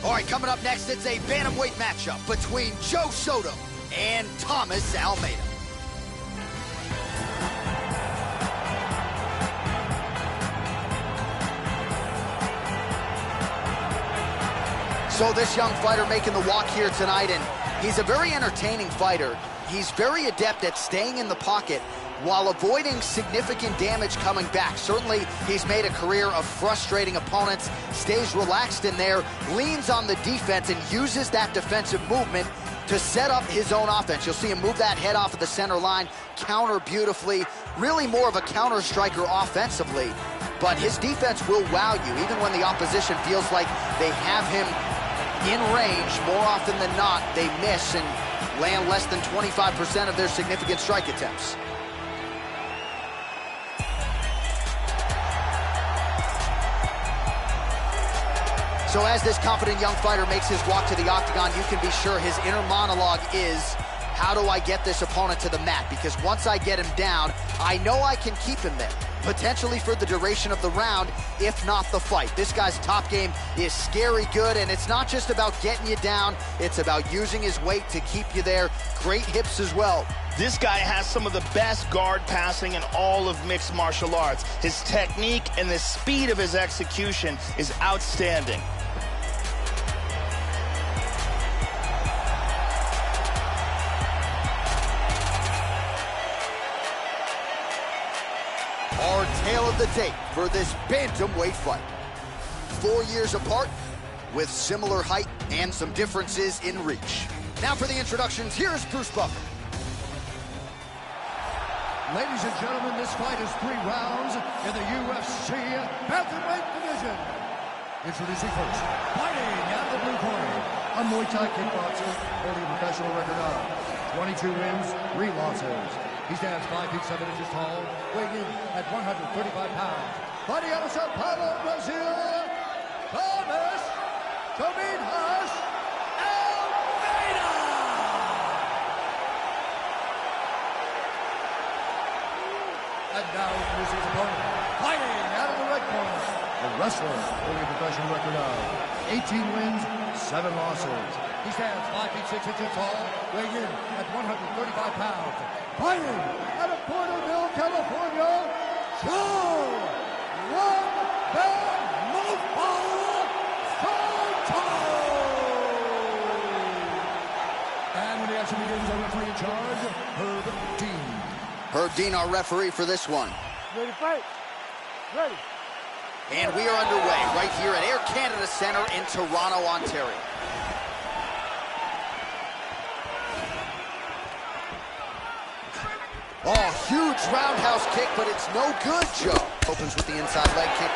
All right, coming up next, it's a bantamweight matchup between Joe Soto and Thomas Almeida. So this young fighter making the walk here tonight, and he's a very entertaining fighter. He's very adept at staying in the pocket while avoiding significant damage coming back. Certainly, he's made a career of frustrating opponents, stays relaxed in there, leans on the defense, and uses that defensive movement to set up his own offense. You'll see him move that head off of the center line, counter beautifully, really more of a counter striker offensively. But his defense will wow you, even when the opposition feels like they have him in range. More often than not, they miss and land less than 25% of their significant strike attempts. So as this confident young fighter makes his walk to the octagon, you can be sure his inner monologue is, how do I get this opponent to the mat? Because once I get him down, I know I can keep him there, potentially for the duration of the round, if not the fight. This guy's top game is scary good, and it's not just about getting you down, it's about using his weight to keep you there. Great hips as well. This guy has some of the best guard passing in all of mixed martial arts. His technique and the speed of his execution is outstanding. Our tale of the tape for this bantamweight fight. 4 years apart, with similar height and some differences in reach. Now for the introductions, here's Bruce Buffer. Ladies and gentlemen, this fight is 3 rounds in the UFC bantamweight division. Introducing first, fighting out of the blue corner, a Muay Thai kickboxer holding a professional record of 22 wins, 3 losses. He stands 5 feet 7 inches tall, weighing in at 135 pounds. Fighting out of Sao Paulo, Brazil, Thomas Almeida. And now introducing his opponent, fighting out of the red corner, a wrestler holding a professional record of 18 wins, 7 losses. He stands 5 feet 6 inches tall, weighing in at 135 pounds. Fighting out of Porterville, California, Joe One Bad Mofo Soto! And when the action begins, our referee in charge, Herb Dean. Herb Dean, our referee for this one. Ready to fight? Ready. And we are underway right here at Air Canada Centre in Toronto, Ontario. Oh, huge roundhouse kick, but it's no good, Joe. Opens with the inside leg kick.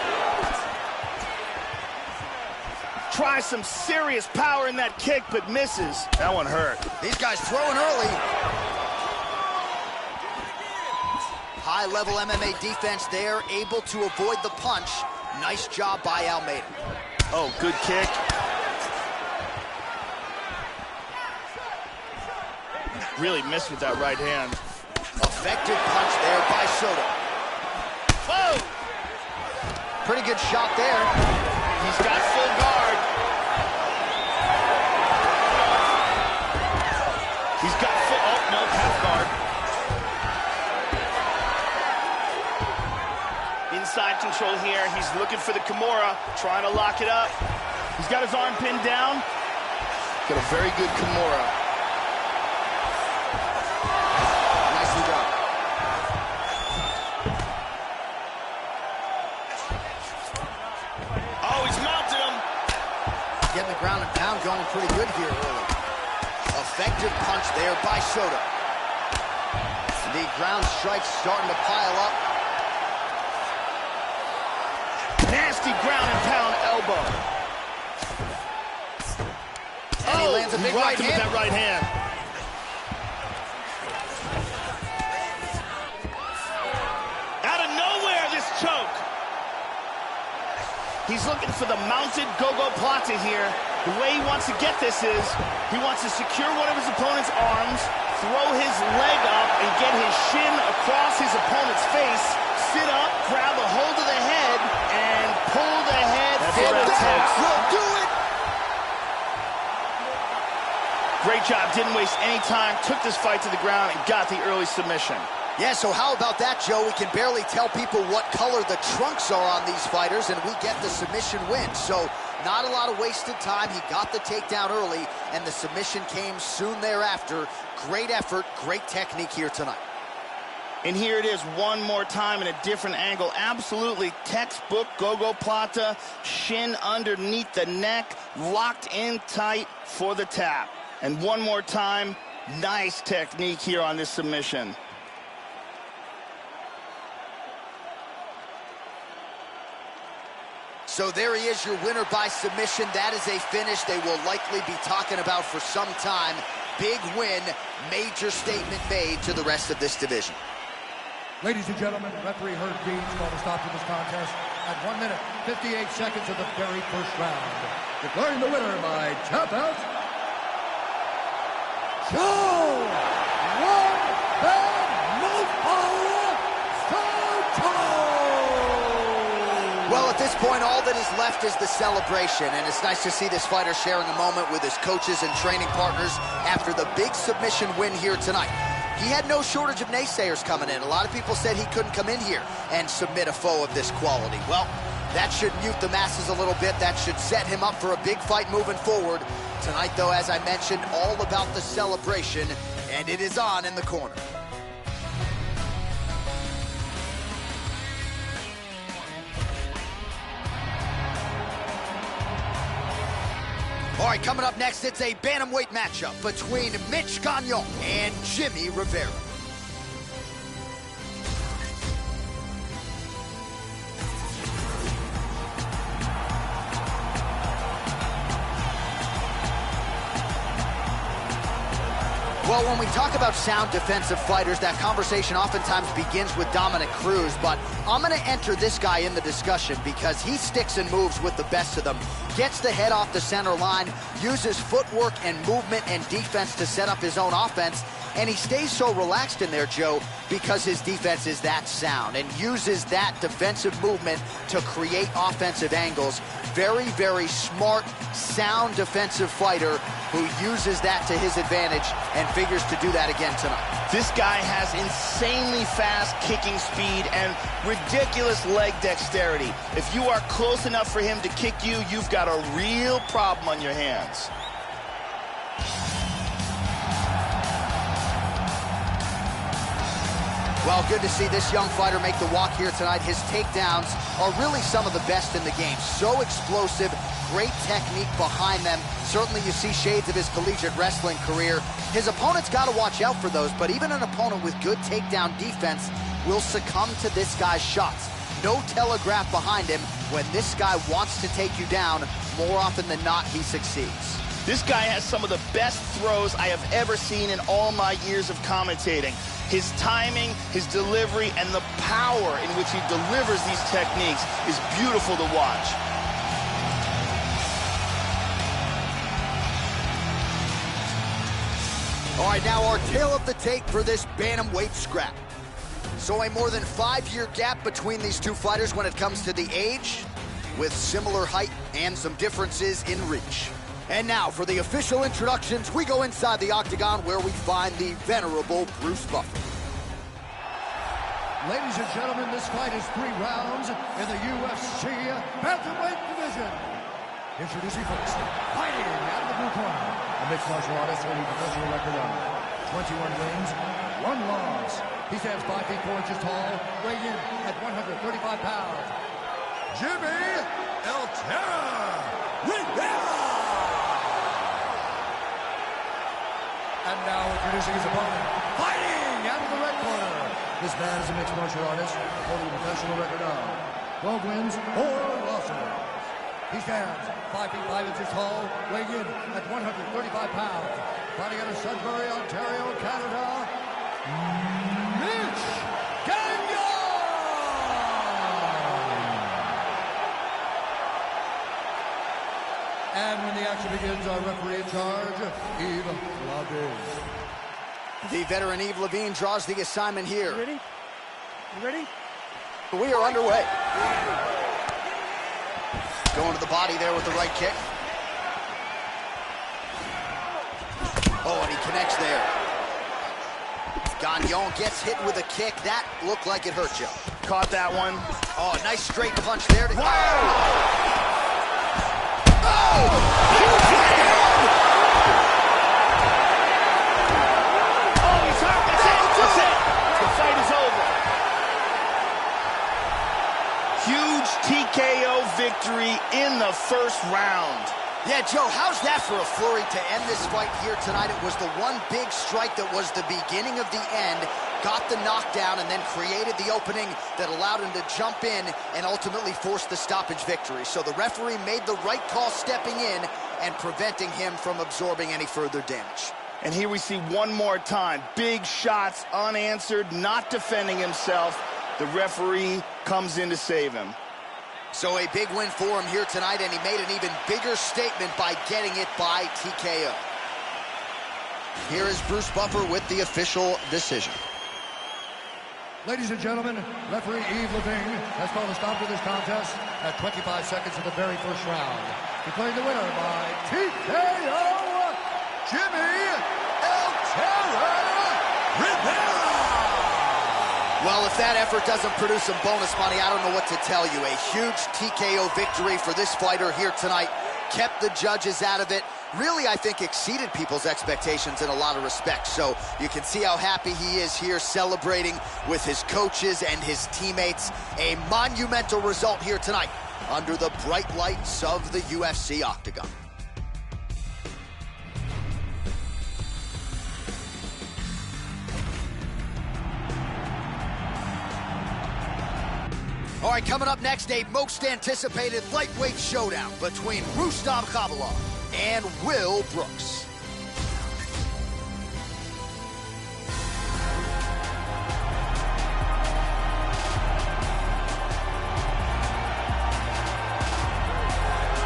Tries some serious power in that kick, but misses. That one hurt. These guys throwing early. High-level MMA defense there, able to avoid the punch. Nice job by Almeida. Oh, good kick. Really missed with that right hand. Effective punch there by Soto. Whoa! Pretty good shot there. He's got full guard. He's got full, oh, no, half guard. Inside control here. He's looking for the Kimura, trying to lock it up. He's got his arm pinned down. Got a very good Kimura. Getting the ground and pound going pretty good here early. Effective punch there by Soto. The ground strikes starting to pile up. Nasty ground and pound elbow. And he lands a big right hand. With that right hand. Out of nowhere, this choke. He's looking for the mounted go-go plata here. The way he wants to get this is, he wants to secure one of his opponent's arms, throw his leg up, and get his shin across his opponent's face, sit up, grab a hold of the head, and pull the head. That's what it takes. Will do it. Great job, didn't waste any time, took this fight to the ground and got the early submission. Yeah, so how about that, Joe? We can barely tell people what color the trunks are on these fighters, and we get the submission win. So not a lot of wasted time. He got the takedown early, and the submission came soon thereafter. Great effort, great technique here tonight. And here it is one more time in a different angle. Absolutely textbook Gogo Plata, shin underneath the neck, locked in tight for the tap. And one more time, nice technique here on this submission. So there he is, your winner by submission. That is a finish they will likely be talking about for some time. Big win, major statement made to the rest of this division. Ladies and gentlemen, referee Herb Dean's called a stop to this contest at 1 minute, 58 seconds of the very first round. Declaring the winner by tap out, Joe Well, at this point, all that is left is the celebration, and it's nice to see this fighter sharing a moment with his coaches and training partners after the big submission win here tonight. He had no shortage of naysayers coming in. A lot of people said he couldn't come in here and submit a foe of this quality. Well, that should mute the masses a little bit. That should set him up for a big fight moving forward. Tonight, though, as I mentioned, all about the celebration, and it is on in the corner. All right, coming up next, it's a bantamweight matchup between Mitch Gagnon and Jimmy Rivera. Well, when we talk about sound defensive fighters, that conversation oftentimes begins with Dominic Cruz, but I'm going to enter this guy in the discussion because he sticks and moves with the best of them, gets the head off the center line, uses footwork and movement and defense to set up his own offense, and he stays so relaxed in there, Joe, because his defense is that sound and uses that defensive movement to create offensive angles. Very, very smart, sound defensive fighter who uses that to his advantage and figures to do that again tonight. This guy has insanely fast kicking speed and ridiculous leg dexterity. If you are close enough for him to kick you, you've got a real problem on your hands. Well, good to see this young fighter make the walk here tonight. His takedowns are really some of the best in the game. So explosive, great technique behind them. Certainly you see shades of his collegiate wrestling career. His opponent's got to watch out for those, but even an opponent with good takedown defense will succumb to this guy's shots. No telegraph behind him. When this guy wants to take you down, more often than not, he succeeds. This guy has some of the best throws I have ever seen in all my years of commentating. His timing, his delivery, and the power in which he delivers these techniques is beautiful to watch. All right, now our tale of the tape for this bantamweight scrap. So a more than 5-year gap between these two fighters when it comes to the age, with similar height and some differences in reach. And now for the official introductions, we go inside the octagon where we find the venerable Bruce Buffer. Ladies and gentlemen, this fight is 3 rounds in the UFC bantamweight division. Introducing first, fighting out of the blue corner, a mixed martial artist holding a professional record of 21 wins, 1 loss. He stands 5 feet 4 inches tall, weighing in at 135 pounds. Jimmy El Terra Rivera! And now introducing his opponent, fighting out of the red corner. This man is a mixed martial artist, holding a professional record of 12 wins, 4 losses. He stands 5 feet 5 inches tall, weighing in at 135 pounds. Fighting out of Sudbury, Ontario, Canada, Mitch Gagnon! And when the action begins, our referee in charge, Yves Lavigne. The veteran Yves Lavigne draws the assignment here. You ready? You ready? We are underway. Going to the body there with the right kick. and he connects there. Gagnon gets hit with a kick. That looked like it hurt Joe. Caught that one. Oh, nice straight punch there. Wow! Oh! Huge right hand! Oh, he's hurt. That's it. That's it. The fight is over. Huge TKO victory in the first round. Yeah, Joe, how's that for a flurry to end this fight here tonight? It was the one big strike that was the beginning of the end, got the knockdown, and then created the opening that allowed him to jump in and ultimately force the stoppage victory. So the referee made the right call stepping in and preventing him from absorbing any further damage. And here we see one more time. Big shots unanswered, not defending himself. The referee comes in to save him. So a big win for him here tonight, and he made an even bigger statement by getting it by TKO. Here is Bruce Buffer with the official decision. Ladies and gentlemen, referee Yves Levine has called a stop to this contest at 25 seconds of the very first round. Declaring the winner by TKO, Jimmy El Terror Rivera. Well, if that effort doesn't produce some bonus money, I don't know what to tell you. A huge TKO victory for this fighter here tonight. Kept the judges out of it. Really, I think, exceeded people's expectations in a lot of respects. So you can see how happy he is here celebrating with his coaches and his teammates. A monumental result here tonight under the bright lights of the UFC octagon. All right, coming up next, a most anticipated lightweight showdown between Rustam Khabilov and Will Brooks.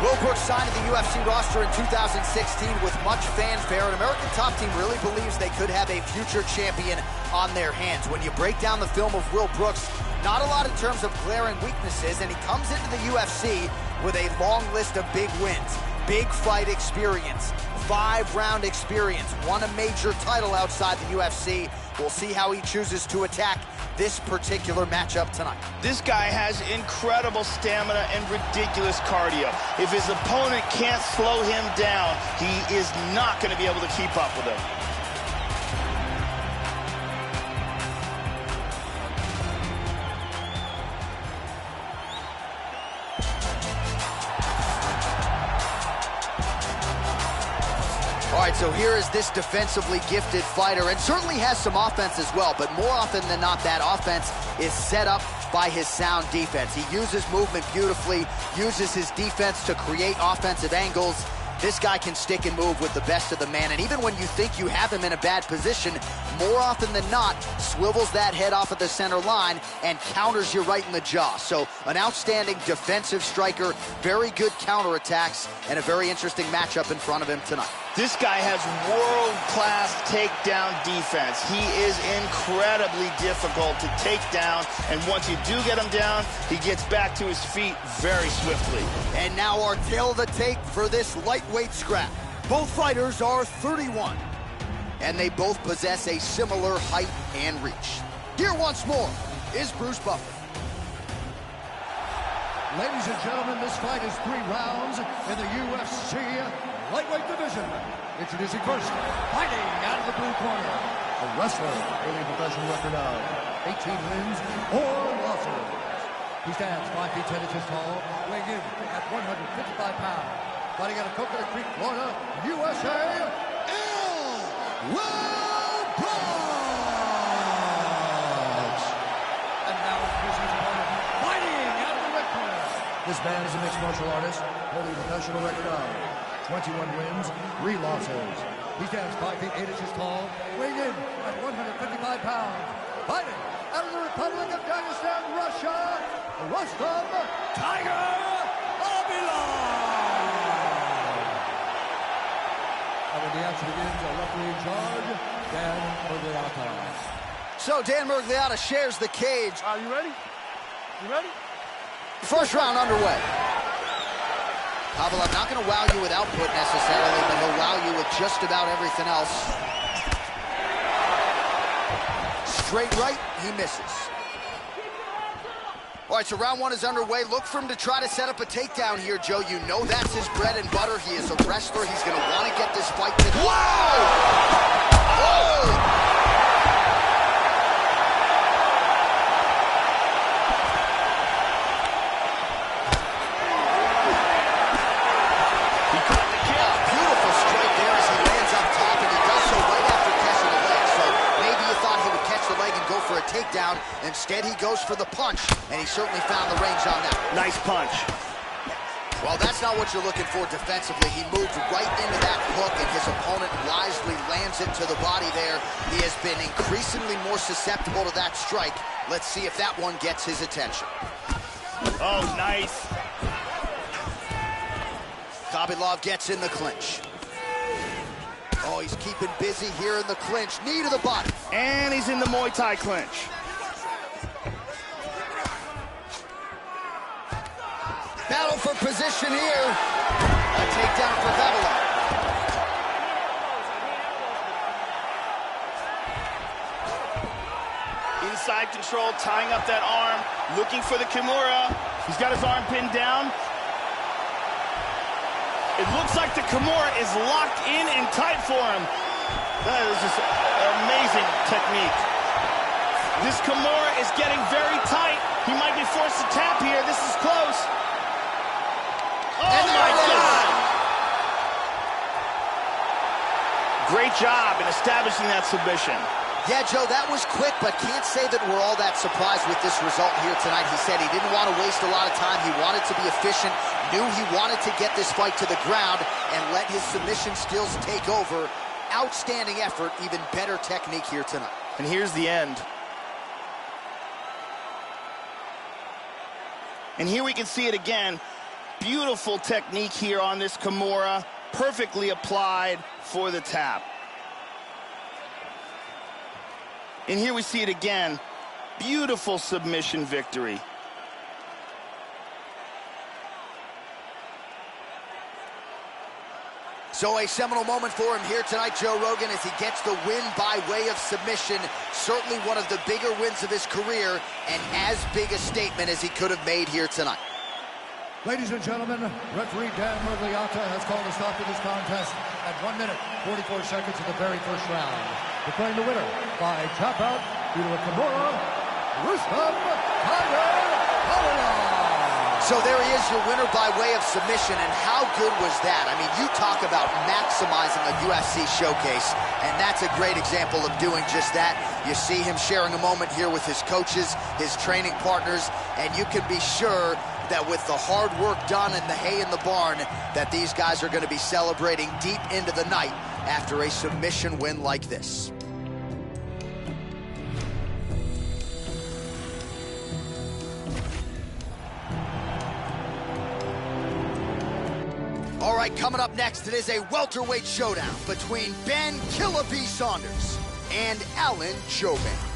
Will Brooks signed to the UFC roster in 2016 with much fanfare. An American top team really believes they could have a future champion on their hands. When you break down the film of Will Brooks, not a lot in terms of glaring weaknesses, and he comes into the UFC with a long list of big wins, big fight experience, 5-round experience, won a major title outside the UFC. We'll see how he chooses to attack this particular matchup tonight. This guy has incredible stamina and ridiculous cardio. If his opponent can't slow him down, he is not going to be able to keep up with him. All right, so here is this defensively gifted fighter, and certainly has some offense as well, but more often than not, that offense is set up by his sound defense. He uses movement beautifully, uses his defense to create offensive angles. This guy can stick and move with the best of the man, and even when you think you have him in a bad position, more often than not, swivels that head off of the center line and counters you right in the jaw. So an outstanding defensive striker, very good counterattacks, and a very interesting matchup in front of him tonight. This guy has world-class takedown defense. He is incredibly difficult to take down, and once you do get him down, he gets back to his feet very swiftly. And now our tail of the tape for this lightweight scrap. Both fighters are 31, and they both possess a similar height and reach. Here once more is Bruce Buffer. Ladies and gentlemen, this fight is 3 rounds in the UFC lightweight division. Introducing first, fighting out of the blue corner, a wrestler with a professional record of 18 wins or losses. He stands 5 feet 10 inches tall, weighing in at 155 pounds. Fighting out of Coconut Creek, Florida, USA, Will Brooks. And now introducing his opponent, fighting out of the red corner. This man is a mixed martial artist, holding a professional record of 21 wins, 3 losses. He stands 5 feet 8 inches tall, weighing in at 155 pounds. Fighting out of the Republic of Dagestan, Russia, Rustam Tiger Khabilov. And when the action begins, a referee in charge, Dan Miragliotta. So Dan Miragliotta shares the cage. Are you ready? You ready? First round underway. Khabilov not going to wow you with output necessarily, but he'll wow you with just about everything else. Straight right, he misses. All right, so round one is underway. Look for him to try to set up a takedown here, Joe. You know that's his bread and butter. He is a wrestler. He's going to want to get this fight to... Whoa! Oh! For a takedown. Instead, he goes for the punch, and he certainly found the range on that. Nice punch. Well, that's not what you're looking for defensively. He moved right into that hook, and his opponent wisely lands it to the body there. He has been increasingly more susceptible to that strike. Let's see if that one gets his attention. Oh, nice. Khabilov gets in the clinch. Oh, he's keeping busy here in the clinch. Knee to the body. And he's in the Muay Thai clinch. Battle for position here. A takedown for Khabilov. Inside control, tying up that arm, looking for the Kimura. He's got his arm pinned down. It looks like the Kimura is locked in and tight for him. That is just amazing technique. This Kimura is getting very tight. He might be forced to tap here. This is close. Oh my God! Great job in establishing that submission. Yeah, Joe, that was quick, but can't say that we're all that surprised with this result here tonight. He said he didn't want to waste a lot of time. He wanted to be efficient, knew he wanted to get this fight to the ground and let his submission skills take over. Outstanding effort, even better technique here tonight. And here's the end. And here we can see it again. Beautiful technique here on this Kimura, perfectly applied for the tap. And here we see it again. Beautiful submission victory. So a seminal moment for him here tonight, Joe Rogan, as he gets the win by way of submission. Certainly one of the bigger wins of his career, and as big a statement as he could have made here tonight. Ladies and gentlemen, referee Dan Mergliata has called a stop to this contest at 1 minute, 44 seconds of the very first round. Declaring the winner by tap out due to a Kimura, Rustam Khabilov. So there he is, your winner by way of submission, and how good was that? I mean, you talk about maximizing a UFC showcase, and that's a great example of doing just that. You see him sharing a moment here with his coaches, his training partners, and you can be sure that with the hard work done and the hay in the barn, that these guys are going to be celebrating deep into the night after a submission win like this. All right, coming up next, it is a welterweight showdown between Ben Killer B. Saunders and Alan Jouban.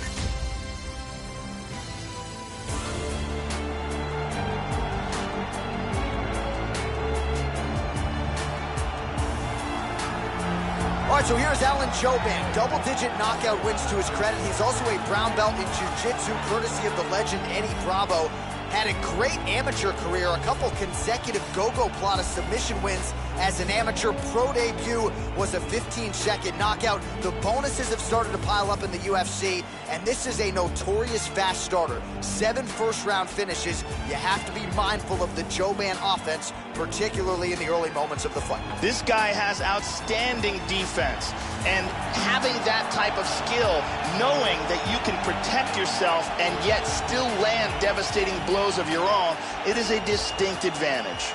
All right, so here's Alan Jouban. Double-digit knockout wins to his credit. He's also a brown belt in jiu-jitsu, courtesy of the legend Eddie Bravo. Had a great amateur career, a couple consecutive go-go plata submission wins. As an amateur, pro debut was a 15-second knockout. The bonuses have started to pile up in the UFC, and this is a notorious fast starter. 7 first-round finishes. You have to be mindful of the Jouban offense, particularly in the early moments of the fight. This guy has outstanding defense, and having that type of skill, knowing that you can protect yourself and yet still land devastating blows of your own, it is a distinct advantage.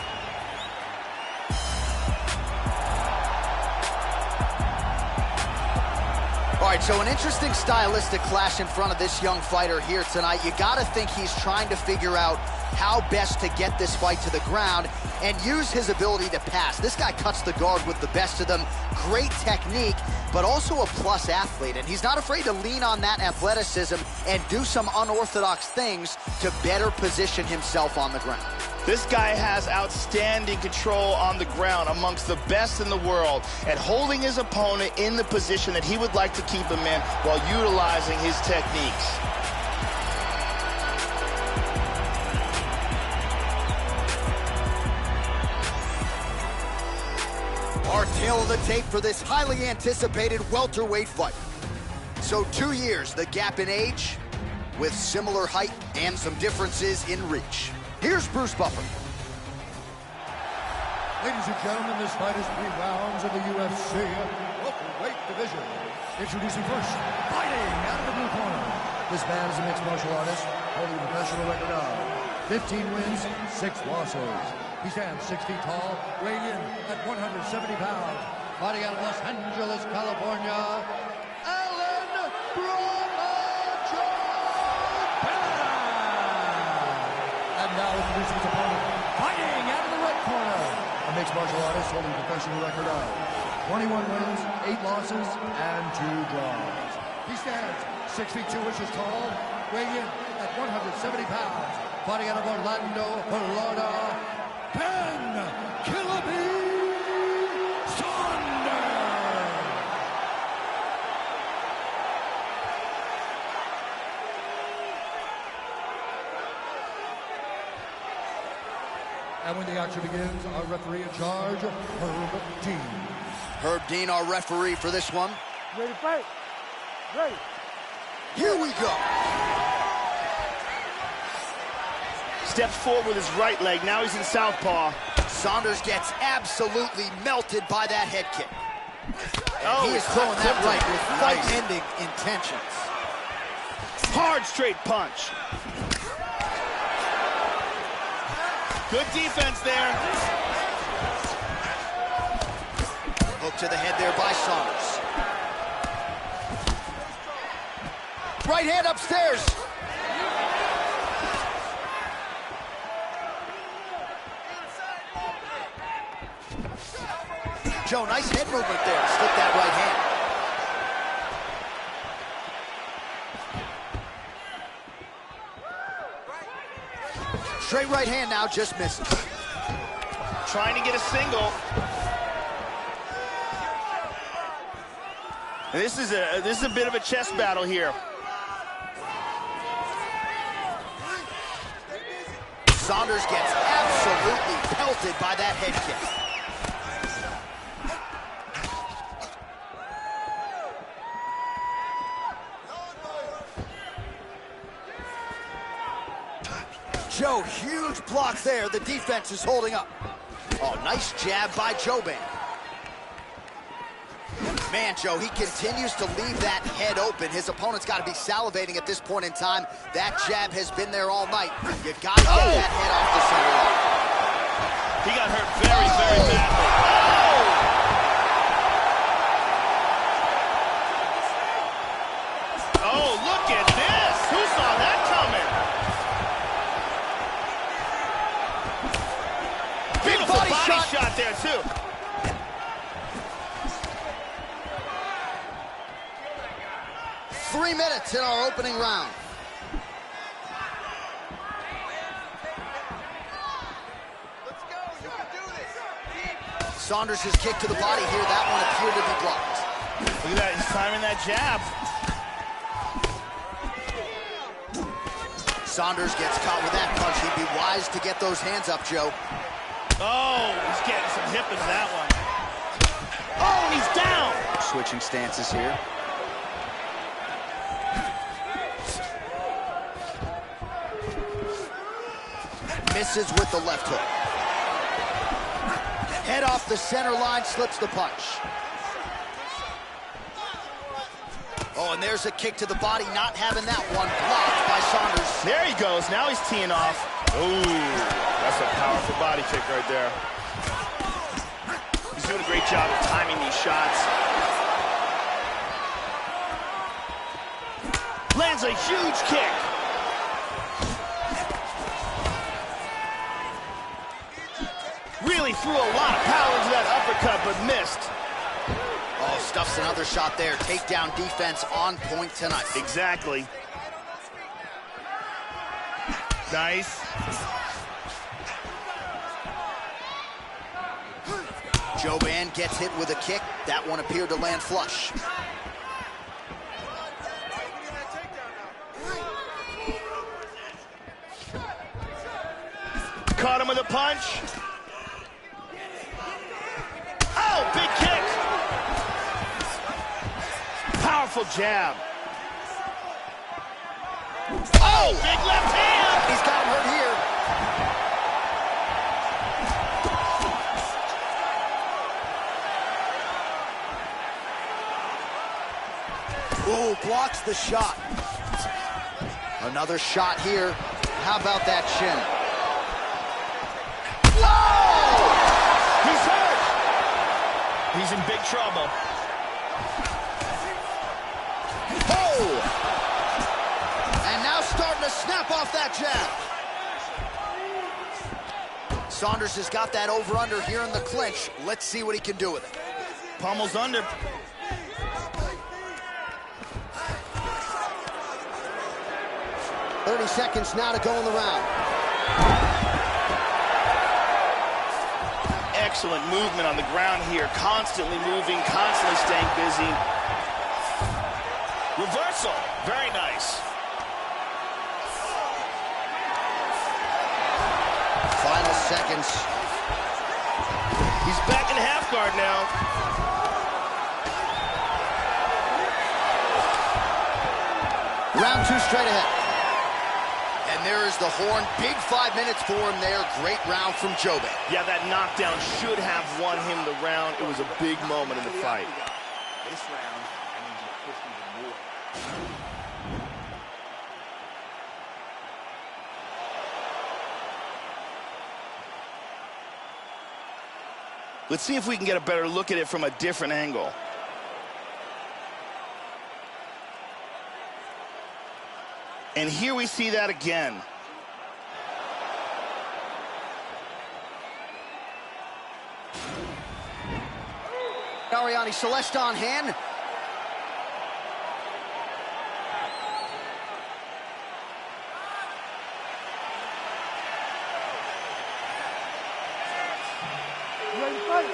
All right, so an interesting stylistic clash in front of this young fighter here tonight. You got to think he's trying to figure out how best to get this fight to the ground and use his ability to pass. This guy cuts the guard with the best of them. Great technique, but also a plus athlete, and he's not afraid to lean on that athleticism and do some unorthodox things to better position himself on the ground. This guy has outstanding control on the ground, amongst the best in the world, at holding his opponent in the position that he would like to keep him in while utilizing his techniques. Our tail of the tape for this highly anticipated welterweight fight. So 2 years, the gap in age, with similar height and some differences in reach. Here's Bruce Buffer. Ladies and gentlemen, this fight is 3 rounds in the UFC welterweight division. Introducing first, fighting out of the blue corner. This man is a mixed martial artist, holding a professional record of 15 wins, 6 losses. He stands 6 feet tall, weighing in at 170 pounds. Fighting out of Los Angeles, California, Alan Bromacho. And now introducing his opponent, fighting out of the red corner. A mixed martial artist holding a professional record of 21 wins, 8 losses, and 2 draws. He stands 6 feet 2 inches tall, weighing in at 170 pounds. Fighting out of Orlando, Florida, Ben Killaby Saunders. And when the action begins, our referee in charge, Herb Dean. Herb Dean, our referee for this one. Ready to fight? Ready. Here we go. Steps forward with his right leg. Now he's in southpaw. Saunders gets absolutely melted by that head kick. Oh, he is throwing that right with Nice. fight-ending intentions. Hard straight punch. Good defense there. Hook to the head there by Saunders. Right hand upstairs. Joe, nice head movement there. Slip that right hand. Straight right hand now, just misses. Trying to get a single. And this is a bit of a chess battle here. Saunders gets absolutely pelted by that head kick. Joe, huge block there. The defense is holding up. Oh, nice jab by Joban. Man, Joe, he continues to leave that head open. His opponent's got to be salivating at this point in time. That jab has been there all night. You got to get that head off the center line. He got hurt very, very badly. Oh, look at this. Who saw that coming? Beautiful body shot there, too. Three minutes in our opening round. Let's go, you can do this. Saunders' kick to the body here. That one appeared to be blocked. Look at that, he's timing that jab. Saunders gets caught with that punch. He'd be wise to get those hands up, Joe. Oh, he's getting some hip into that one. Oh, and he's down. Switching stances here. Misses with the left hook. Head off the center line, slips the punch. Oh, and there's a kick to the body, not having that one blocked by Saunders. There he goes. Now he's teeing off. Ooh, that's a powerful body kick right there. He's doing a great job of timing these shots. Lands a huge kick. Really threw a lot of power into that uppercut, but missed. Oh, stuffs another shot there. Takedown defense on point tonight. Exactly. Nice. Joban gets hit with a kick. That one appeared to land flush. Caught him with a punch. Oh, big kick. Powerful jab. Oh, big left hand. He's got him hurt here. Ooh, blocks the shot. Another shot here. How about that shin? Whoa! He's hurt. He's in big trouble. Oh! And now starting to snap off that jab. Saunders has got that over-under here in the clinch. Let's see what he can do with it. Pummels under. Seconds now to go in the round. Excellent movement on the ground here. Constantly moving, constantly staying busy. Reversal. Very nice. Final seconds. He's back in half guard now. Round two straight ahead. And there is the horn. Big 5 minutes for him there. Great round from Joban. Yeah, that knockdown should have won him the round. It was a big moment in the fight. This round, I need you to push even more. Let's see if we can get a better look at it from a different angle. And here we see that again. Ariane Celeste on hand. Ready to fight?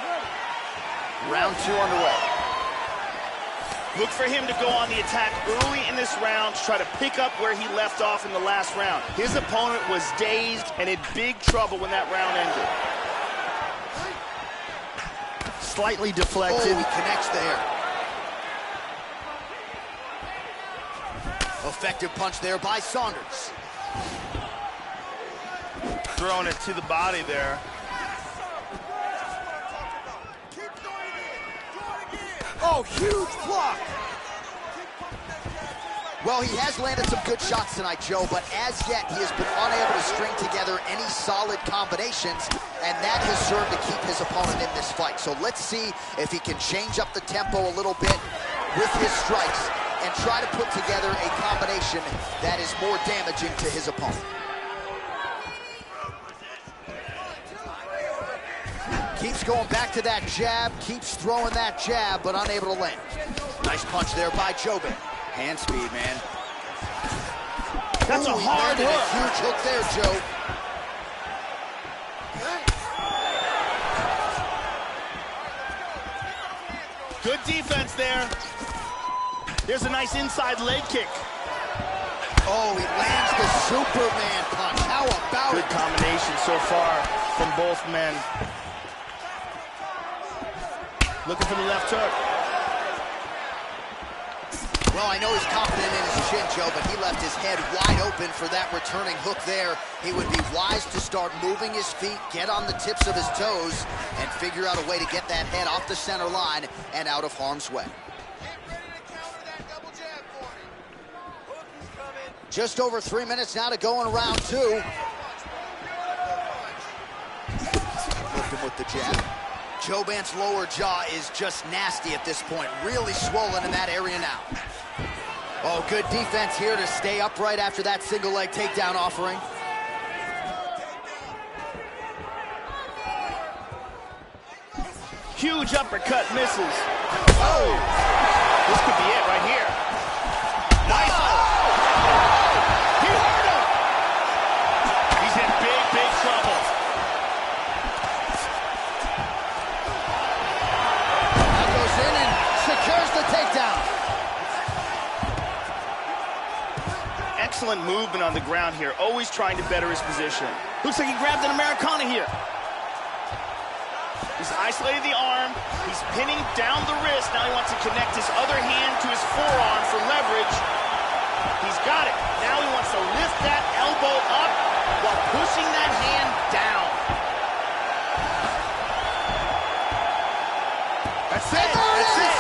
Ready. Round two underway. Look for him to go on the attack early in this round to try to pick up where he left off in the last round. His opponent was dazed and in big trouble when that round ended. Slightly deflected. Oh, he connects there. Effective punch there by Saunders. Throwing it to the body there. Oh, huge block. Well, he has landed some good shots tonight, Joe, but as yet, he has been unable to string together any solid combinations, and that has served to keep his opponent in this fight. So let's see if he can change up the tempo a little bit with his strikes and try to put together a combination that is more damaging to his opponent. Keeps going back to that jab, keeps throwing that jab, but unable to land. Nice punch there by Joban. Hand speed, man. That's a hard hook. A huge hook there, Joe. Good defense there. There's a nice inside leg kick. Oh, he lands the Superman punch. How about it? Good combination so far from both men. Looking for the left hook. Well, I know he's confident in his chin, Joe, but he left his head wide open for that returning hook there. He would be wise to start moving his feet, get on the tips of his toes, and figure out a way to get that head off the center line and out of harm's way. Just over 3 minutes now to go in round two. Hooked him with the jab. Joban's lower jaw is just nasty at this point, really swollen in that area now. Oh, good defense here to stay upright after that single leg takedown offering. Huge uppercut misses. Oh! This could be it right here. Nice. Oh! He hurt him! He's in big, big trouble. That goes in and secures the takedown. Excellent movement on the ground here, always trying to better his position. Looks like he grabbed an Americana here. He's isolated the arm, he's pinning down the wrist. Now he wants to connect his other hand to his forearm for leverage. He's got it. Now he wants to lift that elbow up while pushing that hand down. That's it, that's it.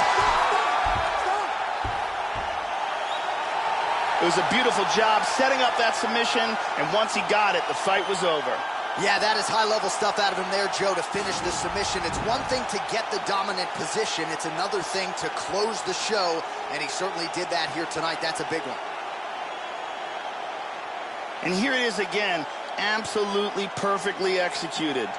It was a beautiful job setting up that submission, and once he got it, the fight was over. Yeah, that is high-level stuff out of him there, Joe, to finish the submission. It's one thing to get the dominant position. It's another thing to close the show, and he certainly did that here tonight. That's a big one. And here it is again, absolutely perfectly executed.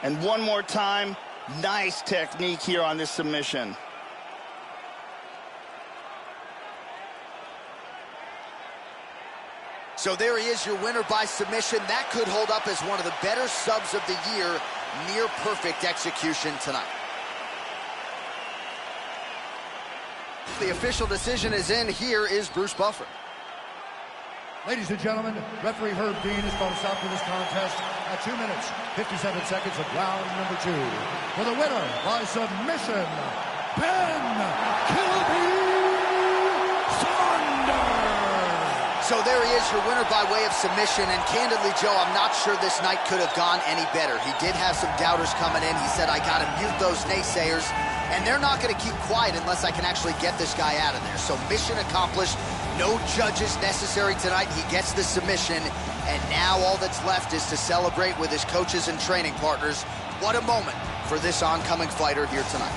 And one more time, nice technique here on this submission. So there he is, your winner by submission. That could hold up as one of the better subs of the year. Near perfect execution tonight. The official decision is in. Here is Bruce Buffer. Ladies and gentlemen, referee Herb Dean has called a stop to this contest at 2 minutes, 57 seconds of round number 2. For the winner by submission, Ben Saunders. So there he is, your winner by way of submission. And candidly, Joe, I'm not sure this night could have gone any better. He did have some doubters coming in. He said, I got to mute those naysayers. And they're not going to keep quiet unless I can actually get this guy out of there. So mission accomplished. No judges necessary tonight. He gets the submission. And now all that's left is to celebrate with his coaches and training partners. What a moment for this oncoming fighter here tonight.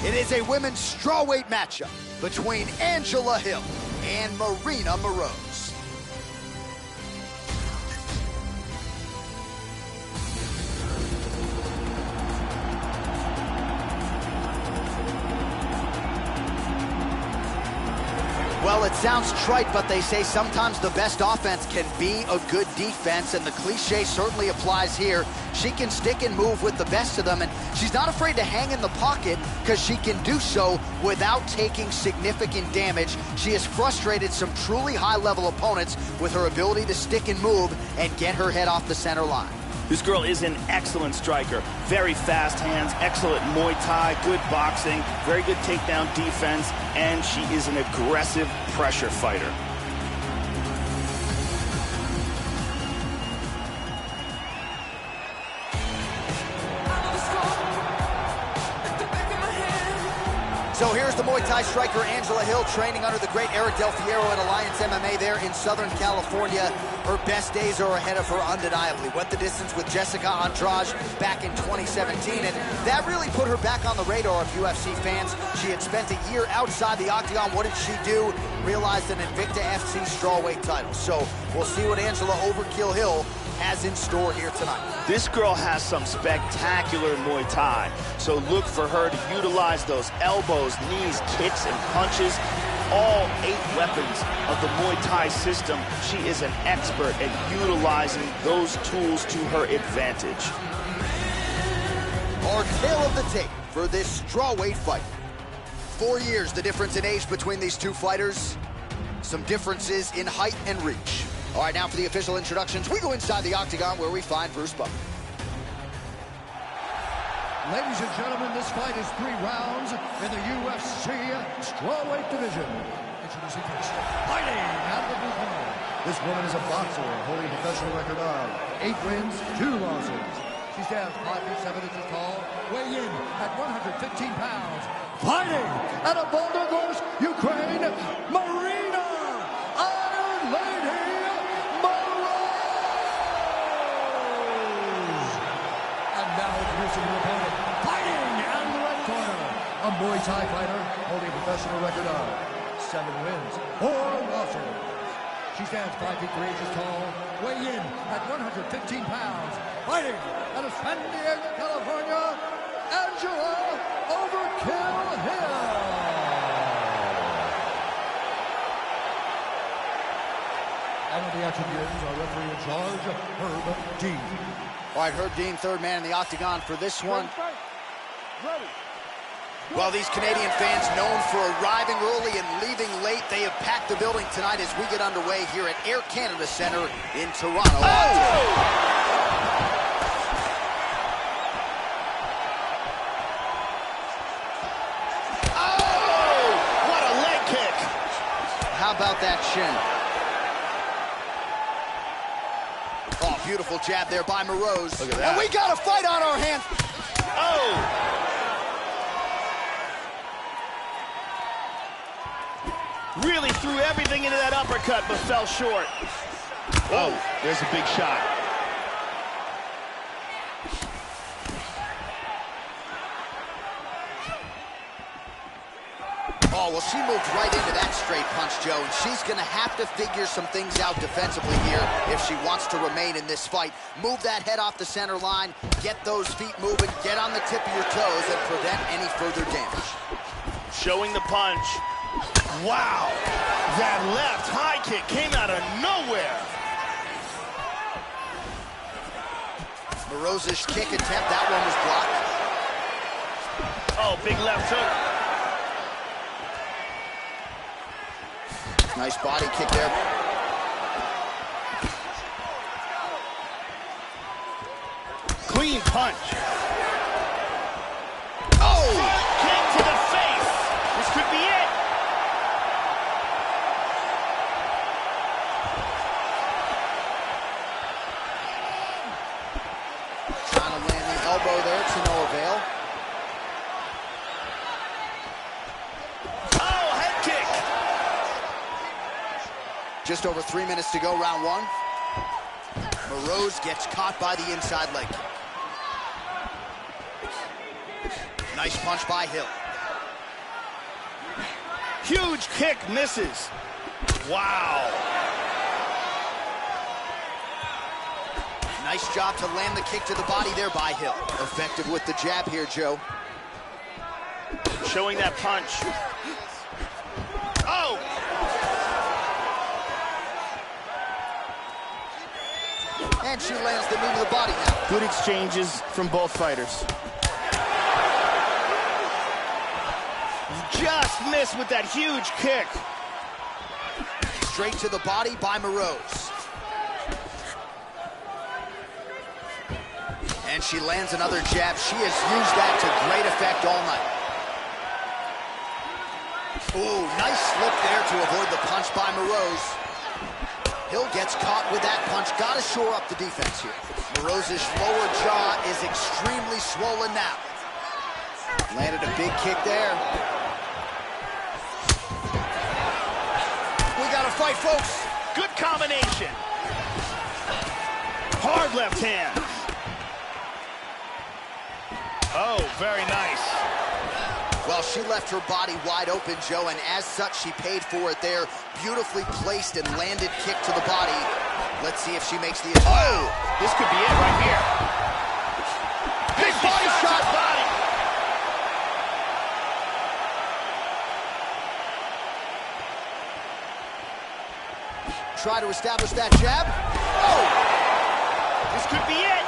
It is a women's strawweight matchup between Angela Hill and Marina Moroz. Well, it sounds trite, but they say sometimes the best offense can be a good defense, and the cliche certainly applies here. She can stick and move with the best of them, and she's not afraid to hang in the pocket because she can do so without taking significant damage. She has frustrated some truly high-level opponents with her ability to stick and move and get her head off the center line. This girl is an excellent striker. Very fast hands, excellent Muay Thai, good boxing, very good takedown defense, and she is an aggressive pressure fighter. So here's the Muay Thai striker Angela Hill training under the great Eric Del Fierro at Alliance MMA there in Southern California. Her best days are ahead of her undeniably. Went the distance with Jessica Andrade back in 2017, and that really put her back on the radar of UFC fans. She had spent a year outside the octagon. What did she do? Realized an Invicta FC strawweight title. So we'll see what Angela Overkill Hill has in store here tonight. This girl has some spectacular Muay Thai, so look for her to utilize those elbows, knees, kicks, and punches. All 8 weapons of the Muay Thai system. She is an expert at utilizing those tools to her advantage. Our tale of the tape for this strawweight fight. 4 years the difference in age between these two fighters. Some differences in height and reach. All right, now for the official introductions, we go inside the octagon where we find Bruce Buffer. Ladies and gentlemen, this fight is 3 rounds in the UFC strawweight division. Introducing first, fighting out of the blue corner. This woman is a boxer holding a professional record of 8 wins, 2 losses. She stands 5 feet 7 inches tall, weighing in at 115 pounds. Fighting out of Volgogorsk, Ukraine, Marina Iron Lady Moroz. a Muay Thai fighter holding a professional record of 7 wins, 4 losses. She stands 5 feet 3 inches tall, weighing in at 115 pounds, fighting out of San Diego, California, Angela Overkill Hill. And with the action begins, our referee in charge, Herb Dean. All right, Herb Dean, third man in the octagon for this one. Ready. Well, these Canadian fans, known for arriving early and leaving late, they have packed the building tonight as we get underway here at Air Canada Centre in Toronto. Oh! What a leg kick! How about that shin? Oh, beautiful jab there by Moroz. Look at that. And we got a fight on our hands. Oh! Really threw everything into that uppercut, but fell short. Oh, there's a big shot. Oh, well, she moved right into that straight punch, Joe, and she's going to have to figure some things out defensively here if she wants to remain in this fight. Move that head off the center line, get those feet moving, get on the tip of your toes, and prevent any further damage. Showing the punch. Wow! That left high kick came out of nowhere. Moroz's kick attempt, that one was blocked. Oh, big left hook. Nice body kick there. Clean punch. Oh! Kick to the face. This could be it. Trying to land the elbow there to no avail. Oh, head kick. Just over 3 minutes to go, round one. Moroz gets caught by the inside leg kick. Nice punch by Hill. Huge kick misses. Wow. Nice job to land the kick to the body there by Hill. Effective with the jab here, Joe. Showing that punch. Oh! And she lands the knee to the body now. Good exchanges from both fighters. Just missed with that huge kick. Straight to the body by Moroz. And she lands another jab. She has used that to great effect all night. Ooh, nice slip there to avoid the punch by Moroz. Hill gets caught with that punch. Got to shore up the defense here. Moroz's lower jaw is extremely swollen now. Landed a big kick there. We got to fight, folks. Good combination. Hard left hand. Oh, very nice. Well, she left her body wide open, Joe, and as such, she paid for it there. Beautifully placed and landed kick to the body. Let's see if she makes the... Oh! This could be it right here. Big body shot! Body. Try to establish that jab. Oh! This could be it.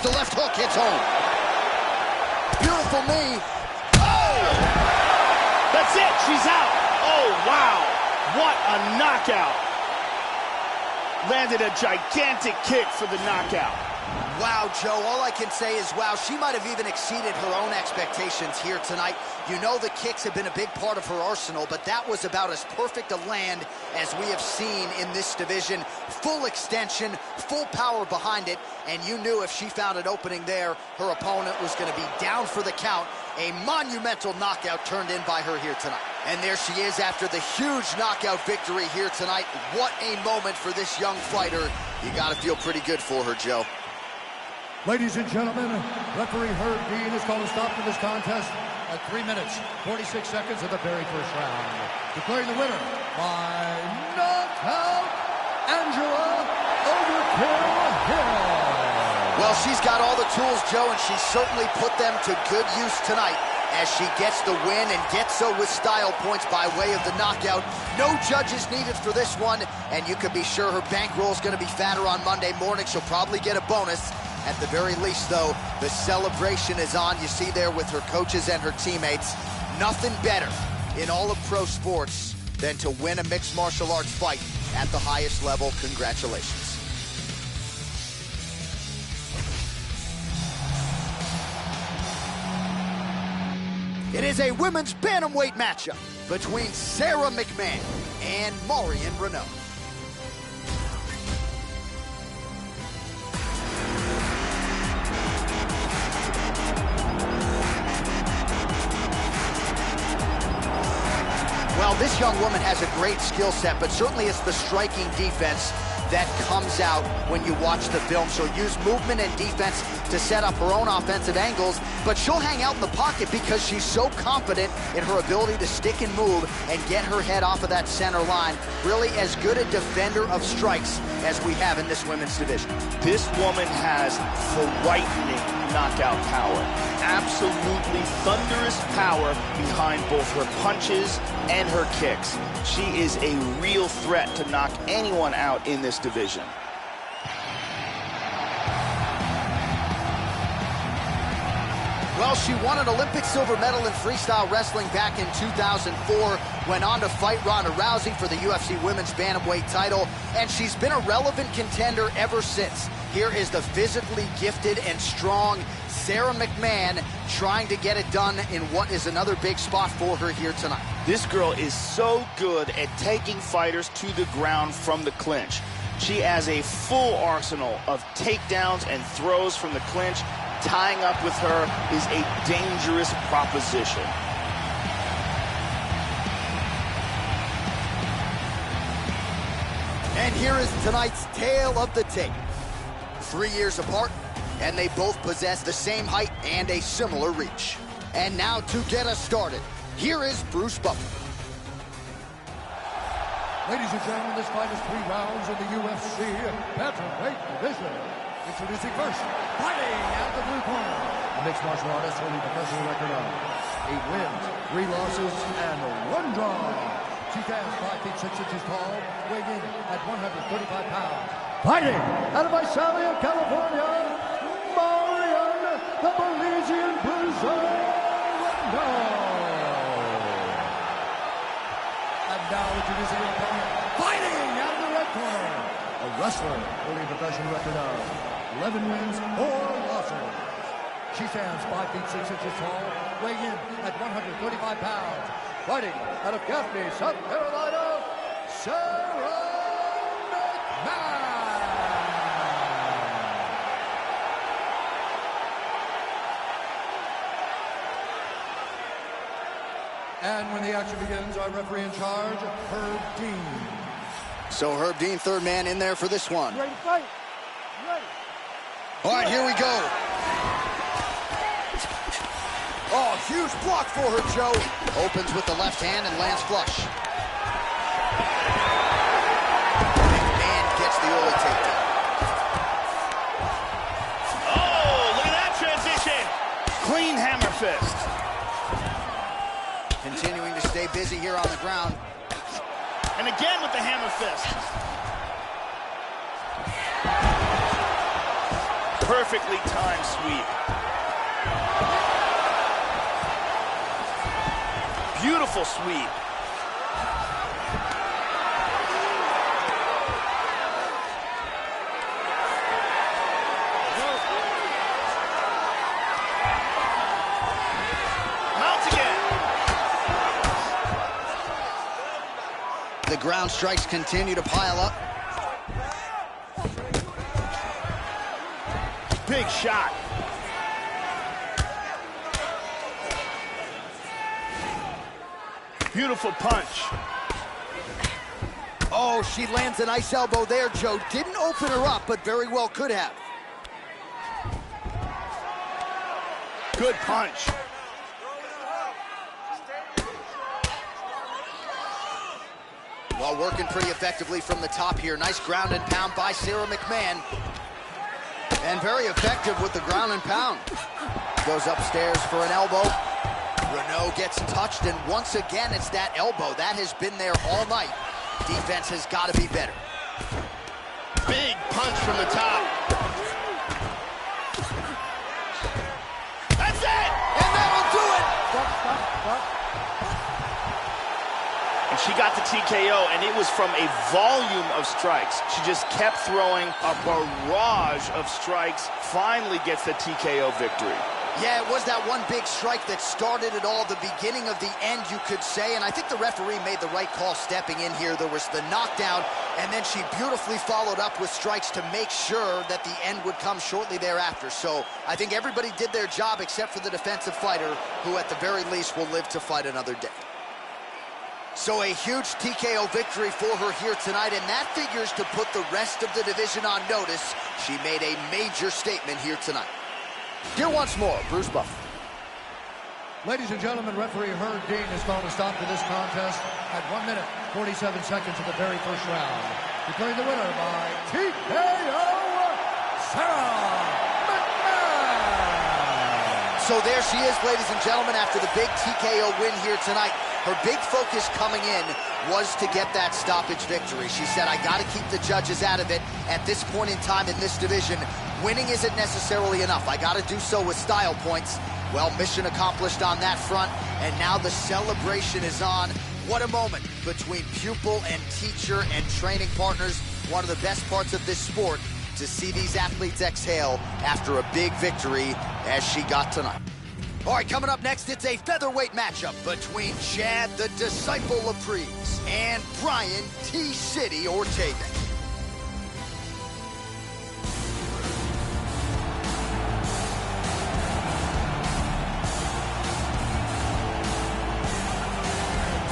The left hook hits home. Beautiful knee. Oh! That's it. She's out. Oh, wow. What a knockout. Landed a gigantic kick for the knockout. Wow, Joe, all I can say is, wow, she might have even exceeded her own expectations here tonight. You know the kicks have been a big part of her arsenal, but that was about as perfect a land as we have seen in this division. Full extension, full power behind it, and you knew if she found an opening there, her opponent was going to be down for the count. A monumental knockout turned in by her here tonight. And there she is after the huge knockout victory here tonight. What a moment for this young fighter. You got to feel pretty good for her, Joe. Ladies and gentlemen, referee Herb Dean has called a stop to this contest at 3 minutes, 46 seconds of the very first round. Declaring the winner by knockout, Angela Overkill Hill. Well, she's got all the tools, Joe, and she certainly put them to good use tonight as she gets the win and gets so with style points by way of the knockout. No judges needed for this one, and you can be sure her bankroll is going to be fatter on Monday morning. She'll probably get a bonus. At the very least, though, the celebration is on. You see there with her coaches and her teammates. Nothing better in all of pro sports than to win a mixed martial arts fight at the highest level. Congratulations. It is a women's bantamweight matchup between Sarah McMahon and Marion Renault. Well, this young woman has a great skill set, but certainly it's the striking defense that comes out when you watch the film. She'll use movement and defense to set up her own offensive angles, but she'll hang out in the pocket because she's so confident in her ability to stick and move and get her head off of that center line. Really as good a defender of strikes as we have in this women's division. This woman has frightening knockout power. Absolutely thunderous power behind both her punches and her kicks. She is a real threat to knock anyone out in this division. Well, she won an Olympic silver medal in freestyle wrestling back in 2004, went on to fight Ronda Rousey for the UFC Women's Bantamweight title, and she's been a relevant contender ever since. Here is the physically gifted and strong Sarah McMahon trying to get it done in what is another big spot for her here tonight. This girl is so good at taking fighters to the ground from the clinch. She has a full arsenal of takedowns and throws from the clinch. Tying up with her is a dangerous proposition. And here is tonight's tale of the tape. 3 years apart, and they both possess the same height and a similar reach. And now to get us started, here is Bruce Buffer. Ladies and gentlemen, this fight is 3 rounds in the UFC Bantamweight division. Introducing first, fighting out the blue corner, a mixed martial artist holding a professional record of 8 wins, 3 losses, and 1 draw. She stands 5 feet 6 inches tall, weighing in at 135 pounds. Fighting out of Visalia, California, Marion, the Belizean Bruiser Renault. And now introducing her opponent, fighting out of the red corner, a wrestler holding a professional record of 11 wins, 4 losses. She stands 5 feet 6 inches tall, weighing in at 135 pounds. Fighting out of Gaffney, South Carolina, Sarah McMahon. And when the action begins, our referee in charge, Herb Dean. So Herb Dean, third man in there for this one. Ready to fight? Ready. All right, here we go. Oh, huge block for her, Joe. Opens with the left hand and lands flush. And gets the early takedown. Oh, look at that transition. Clean hammer fist. Continuing to stay busy here on the ground. And again with the hammer fist. Perfectly timed sweep. Beautiful sweep. Mounts again. The ground strikes continue to pile up. Big shot. Beautiful punch. Oh, she lands a nice elbow there, Joe. Didn't open her up, but very well could have. Good punch. Well, working pretty effectively from the top here. Nice ground and pound by Sarah McMahon. And very effective with the ground and pound. Goes upstairs for an elbow. Renault gets touched, and once again, it's that elbow. That has been there all night. Defense has got to be better. Big punch from the top. That's it! And that'll do it! Stop. And she got the TKO, and it was from a volume of strikes. She just kept throwing a barrage of strikes, finally gets the TKO victory. Yeah, it was that one big strike that started it all, the beginning of the end, you could say, and I think the referee made the right call stepping in here. There was the knockdown, and then she beautifully followed up with strikes to make sure that the end would come shortly thereafter. So I think everybody did their job except for the defensive fighter, who at the very least will live to fight another day. So a huge TKO victory for her here tonight, and that figures to put the rest of the division on notice. She made a major statement here tonight. Here once more, Bruce Buffer. Ladies and gentlemen, referee Herb Dean has called a stop to this contest at 1 minute, 47 seconds of the very first round. Declaring the winner by TKO, Sarah McMahon. So there she is, ladies and gentlemen, after the big TKO win here tonight. Her big focus coming in was to get that stoppage victory. She said, I got to keep the judges out of it at this point in time in this division. Winning isn't necessarily enough. I got to do so with style points. Well, mission accomplished on that front, and now the celebration is on. What a moment between pupil and teacher and training partners. One of the best parts of this sport, to see these athletes exhale after a big victory as she got tonight. All right, coming up next, it's a featherweight matchup between Chad, the disciple of Priest, and Brian T-City Ortega.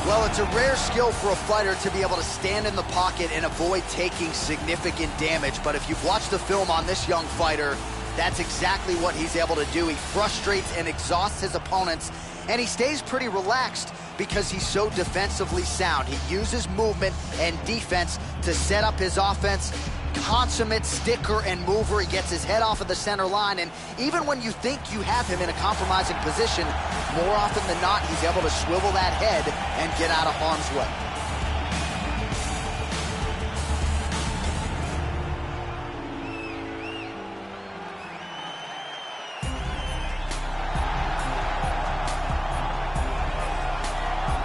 Well, it's a rare skill for a fighter to be able to stand in the pocket and avoid taking significant damage. But if you've watched the film on this young fighter, that's exactly what he's able to do. He frustrates and exhausts his opponents, and he stays pretty relaxed because he's so defensively sound. He uses movement and defense to set up his offense. Consummate sticker and mover. He gets his head off of the center line, and even when you think you have him in a compromising position, more often than not, he's able to swivel that head and get out of harm's way.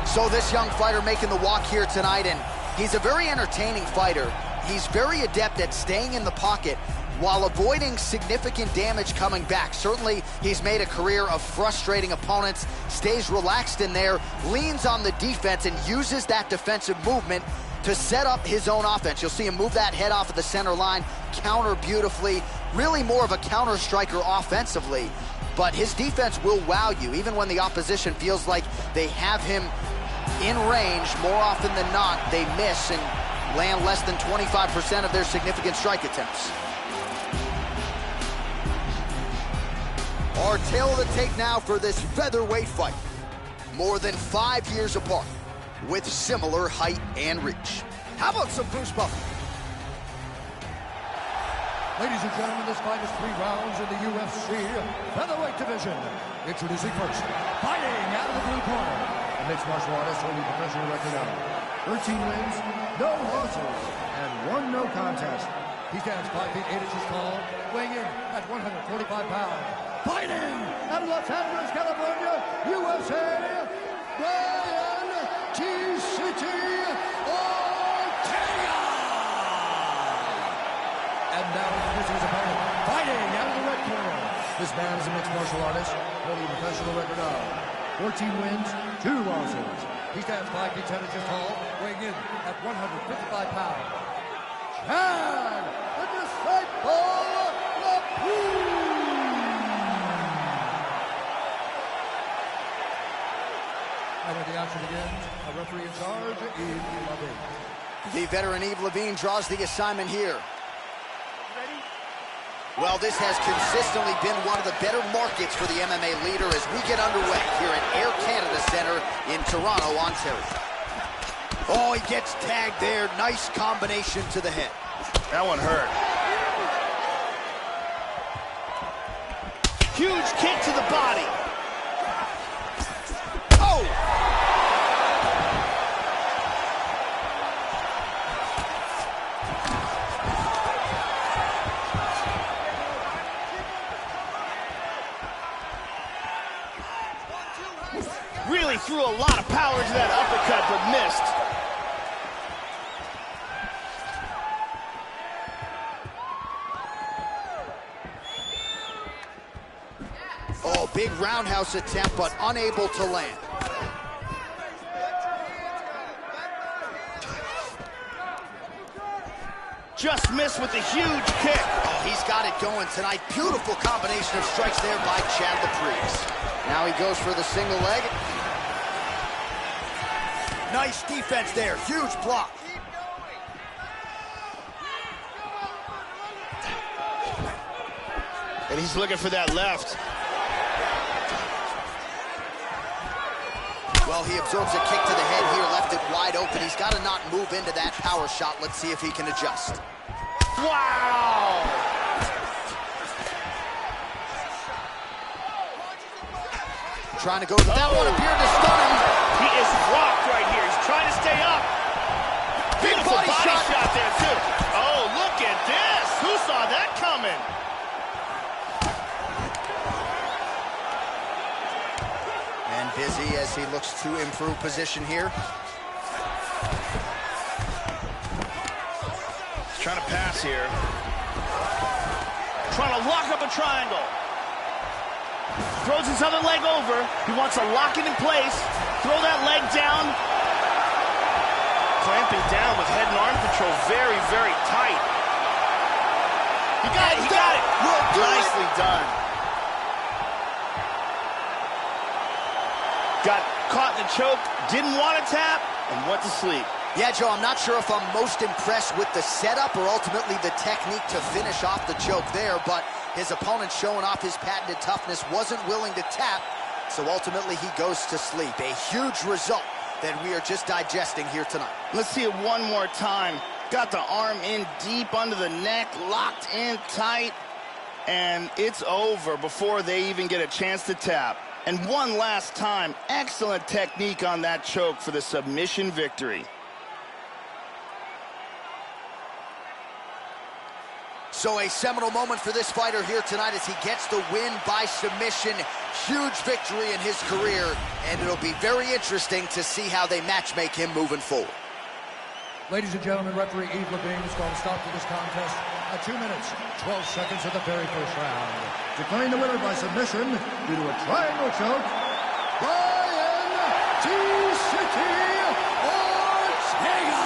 So this young fighter making the walk here tonight, and he's a very entertaining fighter. He's very adept at staying in the pocket while avoiding significant damage coming back. Certainly, he's made a career of frustrating opponents, stays relaxed in there, leans on the defense, and uses that defensive movement to set up his own offense. You'll see him move that head off of the center line, counter beautifully, really more of a counter striker offensively. But his defense will wow you, even when the opposition feels like they have him in range. More often than not, they miss and land less than 25% of their significant strike attempts. Our tale of the tape now for this featherweight fight. More than 5 years apart, with similar height and reach. How about some Bruce Buffer? Ladies and gentlemen, this fight is 3 rounds in the UFC featherweight division. Introducing first, fighting out of the blue corner, a mixed martial artist holding professional record of 13 wins, no losses, and 1 no contest. He stands 5 feet 8 inches tall, weighing in at 145 pounds. Fighting out of Los Angeles, California, USA, Brian T-City Ortega! And now introducing his opponent, fighting out of the red corner. This man is a mixed martial artist, holding a professional record of 14 wins, 2 losses. He stands 5 feet 10 inches tall, weighing in at 155 pounds. Chad, the disciple of Priest! And when the action begins, a referee in charge, Yves Levine. The veteran Yves Levine draws the assignment here. Ready? Well, this has consistently been one of the better markets for the MMA leader as we get underway here at Air Canada Center in Toronto, Ontario. Oh, he gets tagged there. Nice combination to the head. That one hurt. Huge kick to the body. Oh! Really threw a lot of power to that uppercut, but missed. Oh, big roundhouse attempt, but unable to land. Just missed with a huge kick. Oh, he's got it going tonight. Beautiful combination of strikes there by Chad Laprise. Now he goes for the single leg. Nice defense there. Huge block. And he's looking for that left. Well, he absorbs a kick to the head here, left it wide open. He's got to not move into that power shot. Let's see if he can adjust. Wow! Trying to go to that one, appeared to stun him. He is rocked right here. He's trying to stay up. Beautiful body shot there, too. Oh, look at this. Who saw that coming? And busy as he looks to improve position here. He's trying to pass here. Trying to lock up a triangle. Throws his other leg over. He wants to lock it in place. Throw that leg down. Clamping down with head and arm control very, very tight. He got it. He got it. Nicely done. Got caught in the choke. Didn't want to tap and went to sleep. Yeah, Joe, I'm not sure if I'm most impressed with the setup or ultimately the technique to finish off the choke there, but his opponent showing off his patented toughness, wasn't willing to tap, so ultimately he goes to sleep. A huge result that we are just digesting here tonight. Let's see it one more time. Got the arm in deep under the neck, locked in tight, and it's over before they even get a chance to tap. And one last time, excellent technique on that choke for the submission victory. So a seminal moment for this fighter here tonight as he gets the win by submission. Huge victory in his career, and it'll be very interesting to see how they matchmake him moving forward. Ladies and gentlemen, referee Yves Levine is going to stop to this contest at 2 minutes, 12 seconds of the very first round. Declaring the winner by submission due to a triangle choke, Brian T-City Ortega!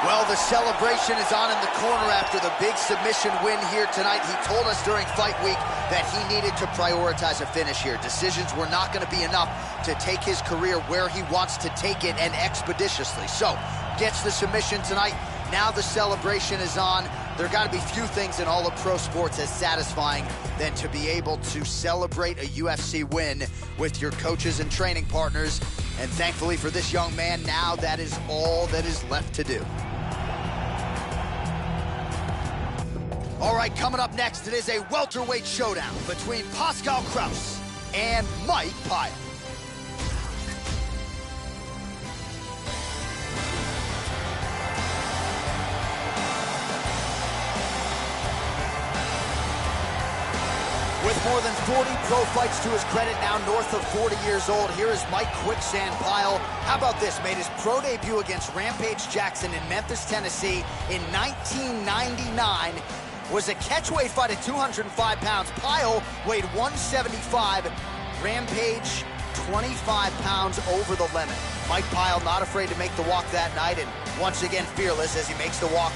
Well, the celebration is on in the corner after the big submission win here tonight. He told us during fight week that he needed to prioritize a finish here. Decisions were not going to be enough to take his career where he wants to take it and expeditiously. So, gets the submission tonight. Now the celebration is on. There got to be few things in all of pro sports as satisfying than to be able to celebrate a UFC win with your coaches and training partners. And thankfully for this young man, now that is all that is left to do. All right, coming up next, it is a welterweight showdown between Pascal Kraus and Mike Pyle. With more than 40 pro fights to his credit, now north of 40 years old, here is Mike Quicksand Pyle. How about this? Made his pro debut against Rampage Jackson in Memphis, Tennessee in 1999. Was a catchweight fight at 205 pounds. Pyle weighed 175. Rampage, 25 pounds over the limit. Mike Pyle not afraid to make the walk that night, and once again fearless as he makes the walk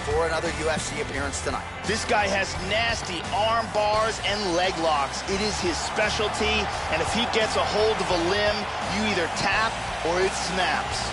for another UFC appearance tonight. This guy has nasty arm bars and leg locks. It is his specialty, and if he gets a hold of a limb, you either tap or it snaps.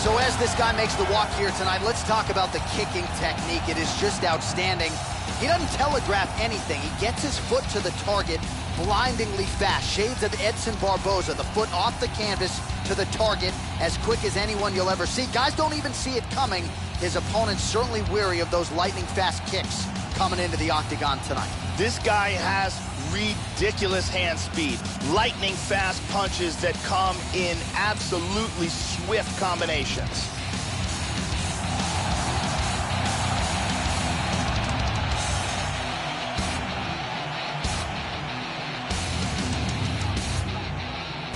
So as this guy makes the walk here tonight, let's talk about the kicking technique. It is just outstanding. He doesn't telegraph anything. He gets his foot to the target blindingly fast. Shades of Edson Barboza, the foot off the canvas to the target as quick as anyone you'll ever see. Guys don't even see it coming. His opponent's certainly weary of those lightning fast kicks coming into the octagon tonight. This guy has ridiculous hand speed, lightning fast punches that come in absolutely swift combinations.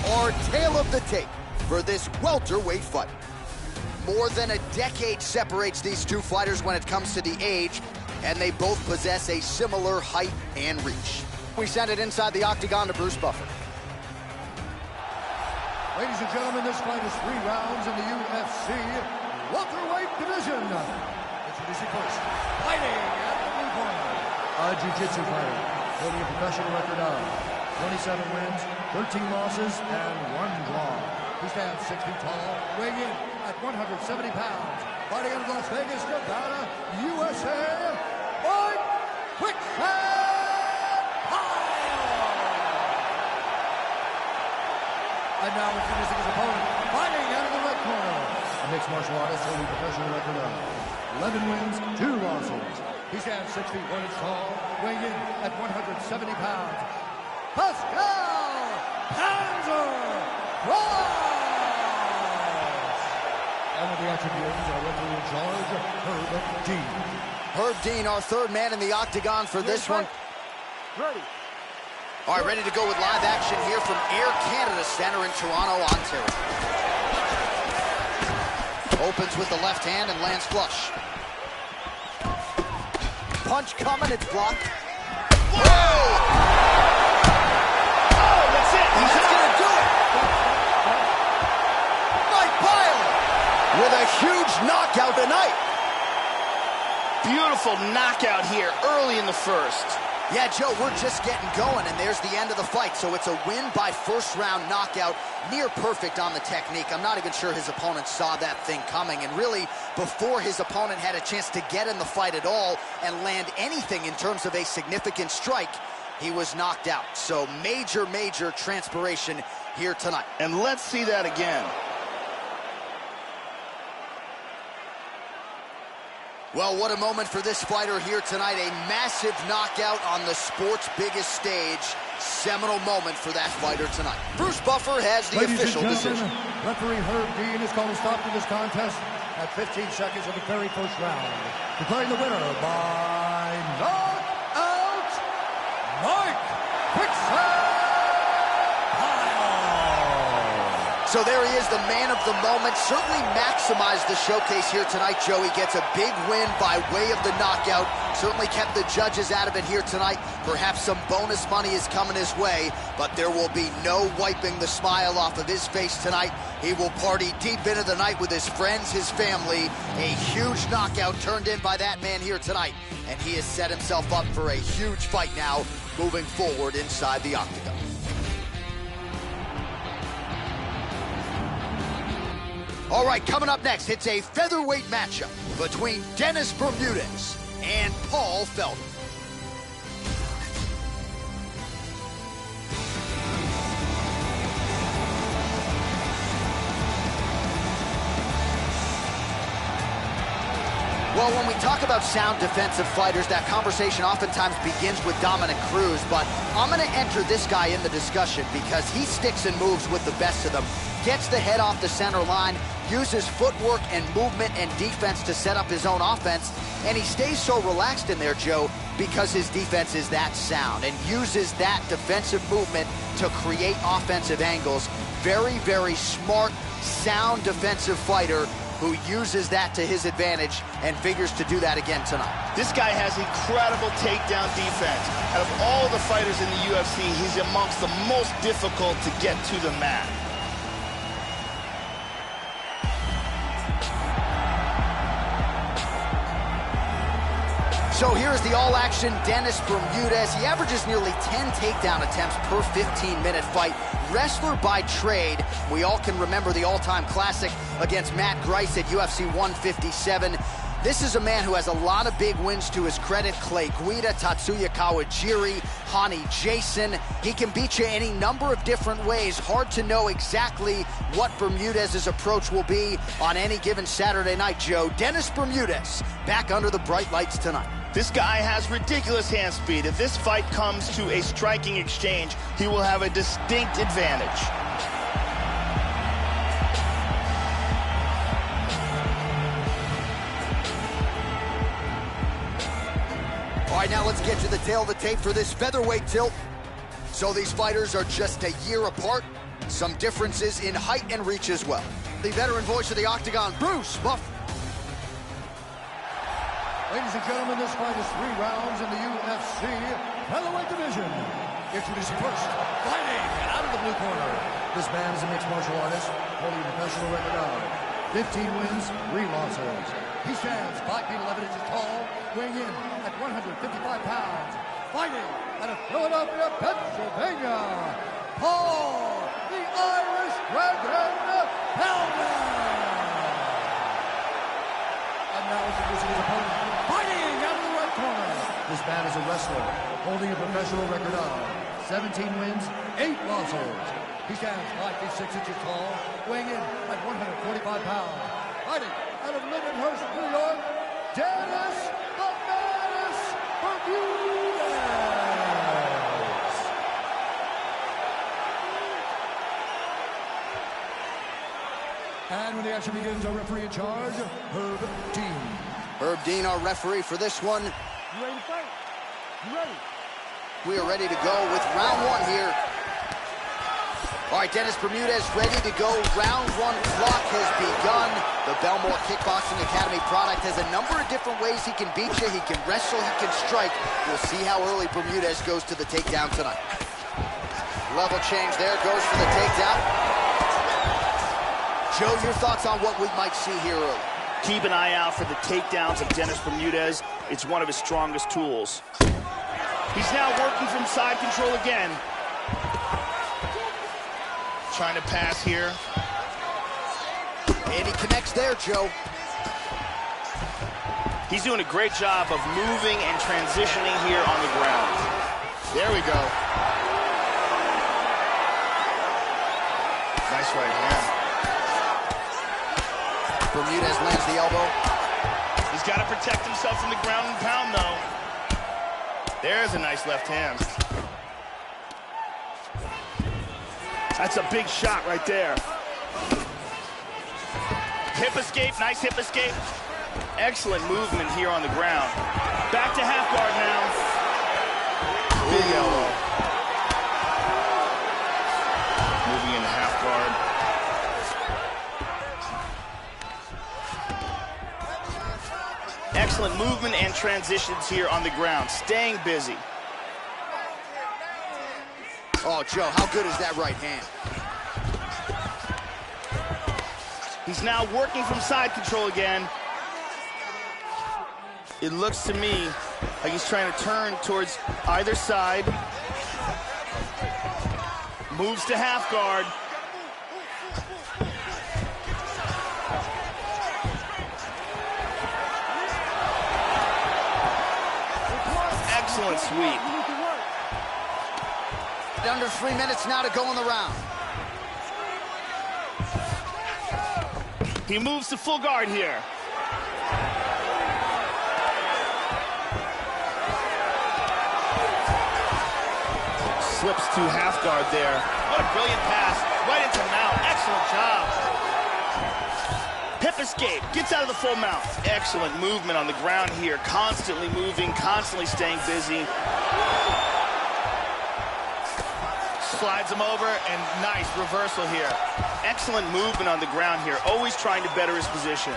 Our tale of the tape for this welterweight fight. More than a decade separates these two fighters when it comes to the age, and they both possess a similar height and reach. We send it inside the octagon to Bruce Buffer. Ladies and gentlemen, this fight is 3 rounds in the UFC welterweight division. Introducing first, fighting at the blue corner, a jiu-jitsu fighter, holding a professional record of 27 wins, 13 losses, and 1 draw. He stands 6 feet tall, weighing in at 170 pounds. Fighting out of Las Vegas, Nevada, USA, Mike Quicksand Kyle! And now introducing his opponent, fighting out of the red corner, a mixed martial artist holding a professional record of 11 wins, 2 losses. He stands 6 feet 1 inch tall, weighing in at 170 pounds. Pascal Panzer Cross! And with the attributes, our referee in charge, Herb Dean. Herb Dean, our third man in the octagon for this one. Ready. All right, ready to go with live action here from Air Canada Center in Toronto, Ontario. Opens with the left hand and lands flush. Punch coming, it's blocked. Whoa! That's it. He's just gonna do it. Mike Byler with a huge knockout tonight. Beautiful knockout here early in the first. Yeah, Joe, we're just getting going, and there's the end of the fight. So it's a win by first-round knockout, near perfect on the technique. I'm not even sure his opponent saw that thing coming. And really, before his opponent had a chance to get in the fight at all and land anything in terms of a significant strike, he was knocked out. So major, major transpiration here tonight. And let's see that again. Well, what a moment for this fighter here tonight. A massive knockout on the sport's biggest stage. Seminal moment for that fighter tonight. Bruce Buffer has the official decision. Referee Herb Dean has called a stop to this contest at 15 seconds of the very first round. Declaring the winner by knockout, Mike Quicksand Kyle. So there he is, the man of the moment. Certainly maximized the showcase here tonight, Joe. He gets a big win by way of the knockout. Certainly kept the judges out of it here tonight. Perhaps some bonus money is coming his way, but there will be no wiping the smile off of his face tonight. He will party deep into the night with his friends, his family. A huge knockout turned in by that man here tonight, and he has set himself up for a huge fight now moving forward inside the octagon. All right, coming up next, it's a featherweight matchup between Dennis Bermudez and Paul Felder. Well, when we talk about sound defensive fighters, that conversation oftentimes begins with Dominic Cruz, but I'm going to enter this guy in the discussion because he sticks and moves with the best of them, gets the head off the center line, uses footwork and movement and defense to set up his own offense, and he stays so relaxed in there, Joe, because his defense is that sound and uses that defensive movement to create offensive angles. Very, very smart, sound defensive fighter who uses that to his advantage and figures to do that again tonight. This guy has incredible takedown defense. Out of all the fighters in the UFC, he's amongst the most difficult to get to the mat. So here's the all-action Dennis Bermudez. He averages nearly 10 takedown attempts per 15-minute fight. Wrestler by trade. We all can remember the all-time classic against Matt Grice at UFC 157. This is a man who has a lot of big wins to his credit. Clay Guida, Tatsuya Kawajiri, Hani Jason. He can beat you any number of different ways. Hard to know exactly what Bermudez's approach will be on any given Saturday night, Joe. Dennis Bermudez back under the bright lights tonight. This guy has ridiculous hand speed. If this fight comes to a striking exchange, he will have a distinct advantage. All right, now let's get to the tail of the tape for this featherweight tilt. So these fighters are just a year apart. Some differences in height and reach as well. The veteran voice of the Octagon, Bruce Buffer. Ladies and gentlemen, this fight is 3 rounds in the UFC featherweight division. Introducing first, fighting out of the blue corner. This man is a mixed martial artist, holding a professional record of 15 wins, 3 losses. He stands 5 feet 11 inches tall, weighing in at 155 pounds. Fighting out of Philadelphia, Pennsylvania, Paul, the Irish Dragon Helmet. And now introducing his opponent, fighting out of the red corner. This man is a wrestler, holding a professional record of 17 wins, 8 losses. He stands 5 feet 6 inches tall, weighing in at 145 pounds. Fighting out of Lindenhurst, New York, Dennis the Menace Bermudez. And when the action begins, our referee in charge, Herb Dean. Herb Dean, our referee for this one. You ready to fight? You ready? We are ready to go with round 1 here. All right, Dennis Bermudez ready to go. Round 1 clock has begun. The Belmore Kickboxing Academy product has a number of different ways he can beat you. He can wrestle, he can strike. We'll see how early Bermudez goes to the takedown tonight. Level change there, goes for the takedown. Joe, your thoughts on what we might see here early? Keep an eye out for the takedowns of Dennis Bermudez. It's one of his strongest tools. He's now working from side control again. Trying to pass here. And he connects there, Joe. He's doing a great job of moving and transitioning here on the ground. There we go. Nice right hand. Bermudez lands the elbow. He's got to protect himself from the ground and pound, though. There's a nice left hand. That's a big shot right there. Hip escape, nice hip escape. Excellent movement here on the ground. Back to half guard now. Big elbow. Moving into half guard. Excellent movement and transitions here on the ground. Staying busy. Oh, Joe, how good is that right hand? He's now working from side control again. It looks to me like he's trying to turn towards either side. Moves to half guard. Excellent sweep. Under 3 minutes now to go in the round. He moves to full guard here. Slips to half guard there. What a brilliant pass. Right into mount. Excellent job. Hip escape. Gets out of the full mount. Excellent movement on the ground here. Constantly moving, constantly staying busy. Slides him over, and nice reversal here. Excellent movement on the ground here, always trying to better his position.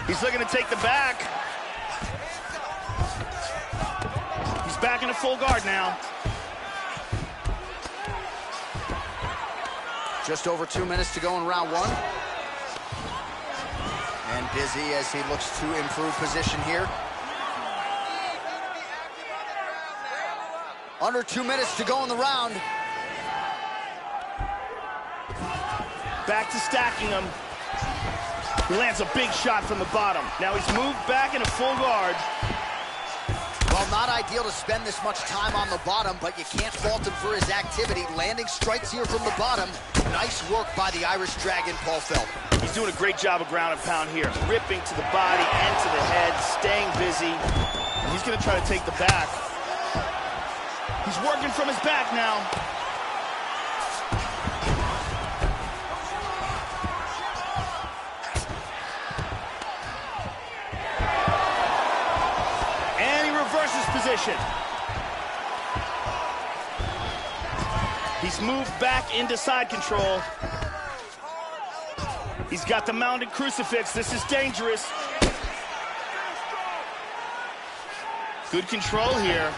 He's looking to take the back. He's back into full guard now. Just over 2 minutes to go in round 1. And busy as he looks to improve position here. Under 2 minutes to go in the round. Back to stacking him. He lands a big shot from the bottom. Now he's moved back into full guard. Well, not ideal to spend this much time on the bottom, but you can't fault him for his activity. Landing strikes here from the bottom. Nice work by the Irish Dragon, Paul Felder. He's doing a great job of ground and pound here. Ripping to the body and to the head, staying busy. And he's gonna try to take the back. He's working from his back now. And he reverses position. He's moved back into side control. He's got the mounted crucifix. This is dangerous. Good control here.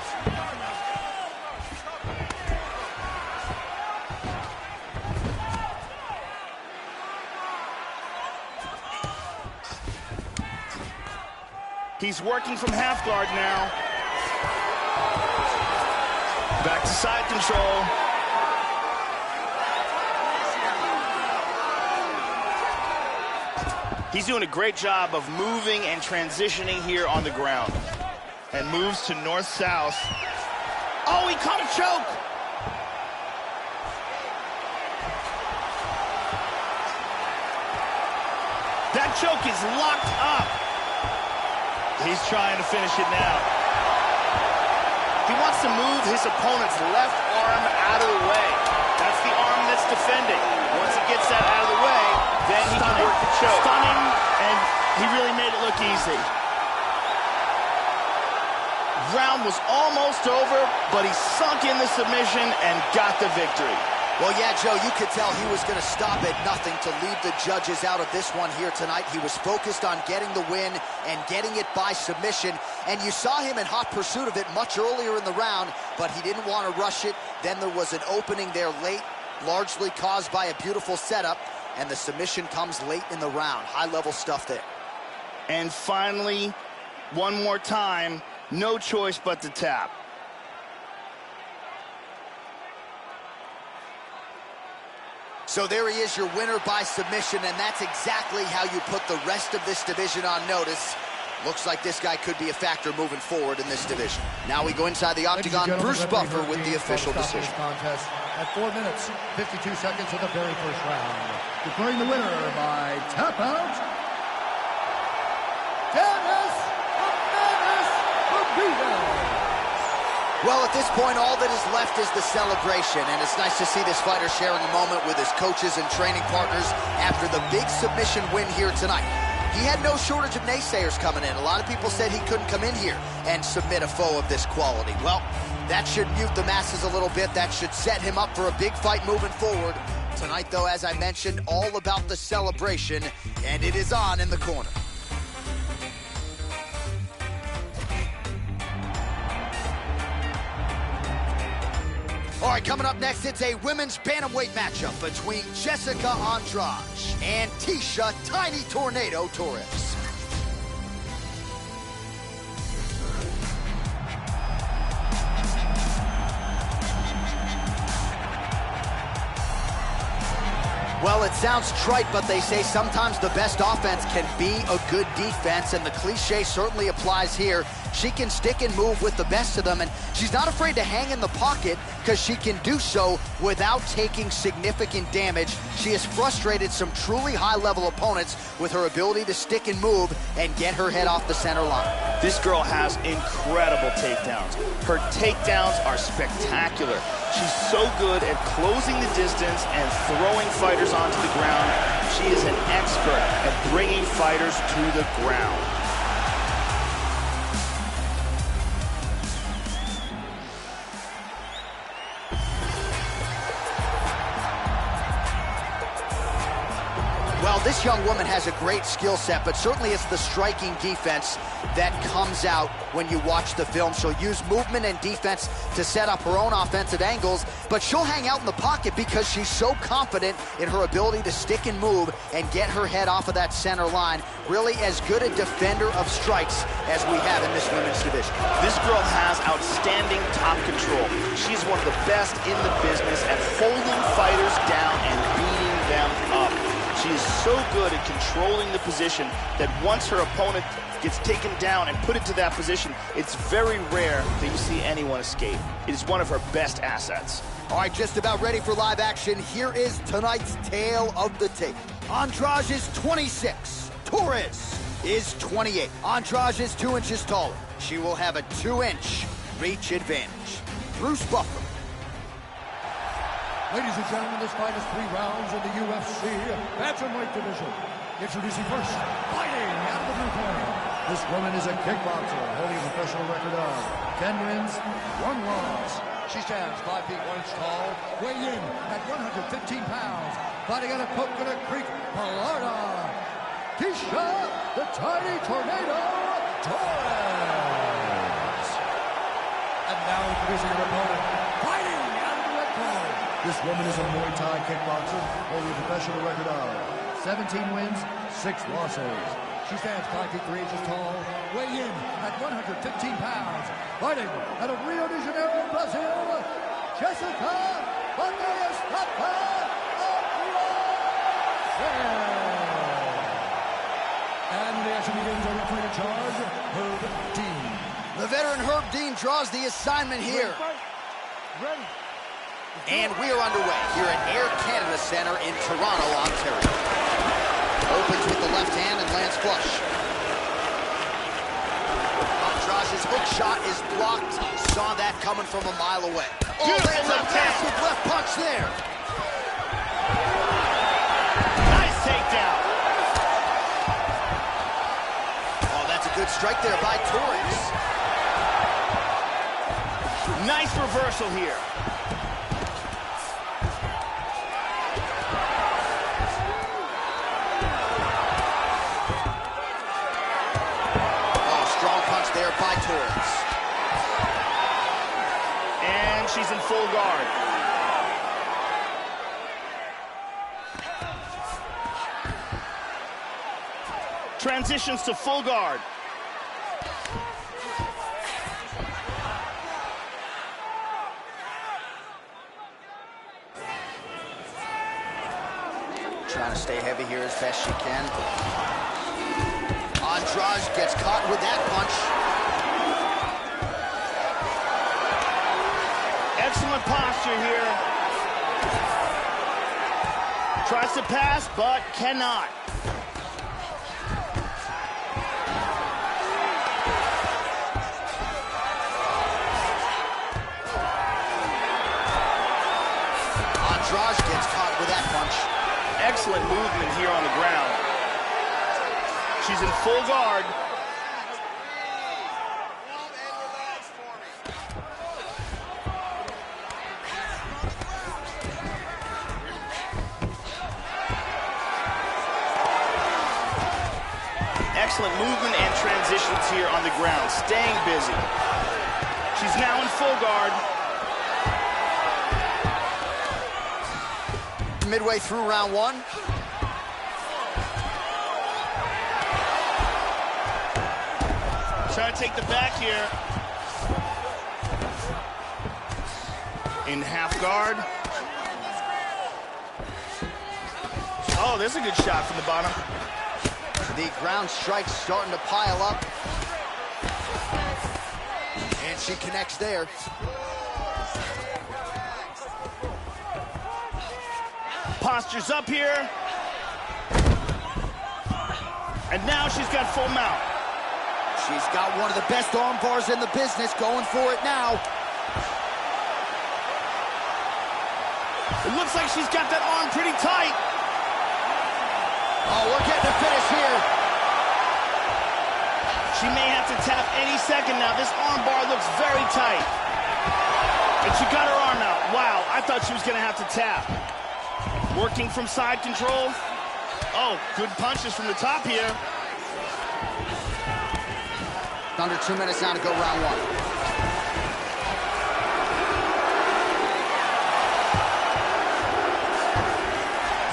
He's working from half guard now. Back to side control. He's doing a great job of moving and transitioning here on the ground. And moves to north-south. Oh, he caught a choke! That choke is locked up. He's trying to finish it now. He wants to move his opponent's left arm out of the way. That's the arm that's defending. Once he gets that out of the way, then he can work the choke. Stunning, and he really made it look easy. Round was almost over, but he sunk in the submission and got the victory. Well, yeah, Joe, you could tell he was going to stop at nothing to leave the judges out of this one here tonight. He was focused on getting the win and getting it by submission, and you saw him in hot pursuit of it much earlier in the round, but he didn't want to rush it. Then there was an opening there late, largely caused by a beautiful setup, and the submission comes late in the round. High-level stuff there. And finally, one more time, no choice but to tap. So there he is, your winner by submission, and that's exactly how you put the rest of this division on notice. Looks like this guy could be a factor moving forward in this division. Now we go inside the octagon. Bruce Buffer with the official decision. Contest at 4 minutes, 52 seconds of the very first round. Declaring the winner by tap out, Dennis Bermudez. Well, at this point, all that is left is the celebration, and it's nice to see this fighter sharing a moment with his coaches and training partners after the big submission win here tonight. He had no shortage of naysayers coming in. A lot of people said he couldn't come in here and submit a foe of this quality. Well, that should mute the masses a little bit. That should set him up for a big fight moving forward. Tonight, though, as I mentioned, all about the celebration, and it is on in the corner. All right, coming up next, it's a women's bantamweight matchup between Jessica Andrade and Tisha Tiny Tornado Torres. Well, it sounds trite, but they say sometimes the best offense can be a good defense, and the cliche certainly applies here. She can stick and move with the best of them, and she's not afraid to hang in the pocket because she can do so without taking significant damage. She has frustrated some truly high-level opponents with her ability to stick and move and get her head off the center line. This girl has incredible takedowns. Her takedowns are spectacular. She's so good at closing the distance and throwing fighters onto the ground. She is an expert at bringing fighters to the ground. Well, this young woman has a great skill set, but certainly it's the striking defense that comes out when you watch the film. She'll use movement and defense to set up her own offensive angles, but she'll hang out in the pocket because she's so confident in her ability to stick and move and get her head off of that center line. Really as good a defender of strikes as we have in this women's division. This girl has outstanding top control. She's one of the best in the business at holding fighters down and beating them up. She is so good at controlling the position that once her opponent gets taken down and put into that position, it's very rare that you see anyone escape. It is one of her best assets. All right, just about ready for live action. Here is tonight's tale of the tape. Andrade is 26. Torres is 28. Andrade is 2 inches taller. She will have a 2-inch reach advantage. Bruce Buffer. Ladies and gentlemen, this fight is 3 rounds in the UFC bantamweight division. Introducing first, fighting out of the blue corner. This woman is a kickboxer holding a professional record of 10 wins, 1 loss. She stands 5 feet 1 inch tall, weighing in at 115 pounds, fighting out of Coconut Creek, Florida. Keisha, the Tiny Tornado Torres. And now introducing her opponent, fighting out of the red corner. This woman is a Muay Thai kickboxer holding a professional record of 17 wins, 6 losses. She stands 5 feet 3 inches tall, weighing in at 115 pounds, fighting out of Rio de Janeiro, Brazil, Jessica Batalha. And when the action begins, our referee in charge, Herb Dean. The veteran Herb Dean draws the assignment here. Ready. And we are underway here at Air Canada Centre in Toronto, Ontario. Opens with the left hand and lands flush. Andrade's hook shot is blocked. Saw that coming from a mile away. Oh, lands a massive left punch there. Nice takedown. Oh, that's a good strike there by Torres. Nice reversal here. There by Torres. And she's in full guard. Transitions to full guard. Trying to stay heavy here as best she can. Andrade gets caught with that punch. Excellent posture here. Tries to pass, but cannot. Andrade gets caught with that punch. Excellent movement here on the ground. She's in full guard. Excellent movement and transitions here on the ground, staying busy. She's now in full guard. Midway through round 1. Trying to take the back here. In half guard. Oh, there's a good shot from the bottom. The ground strikes starting to pile up. And she connects there. Posture's up here. And now she's got full mount. She's got one of the best arm bars in the business, going for it now. It looks like she's got that arm pretty tight. Oh, we're getting a finish here. She may have to tap any second now. This arm bar looks very tight. And she got her arm out. Wow, I thought she was going to have to tap. Working from side control. Oh, good punches from the top here. Under 2 minutes now to go round one.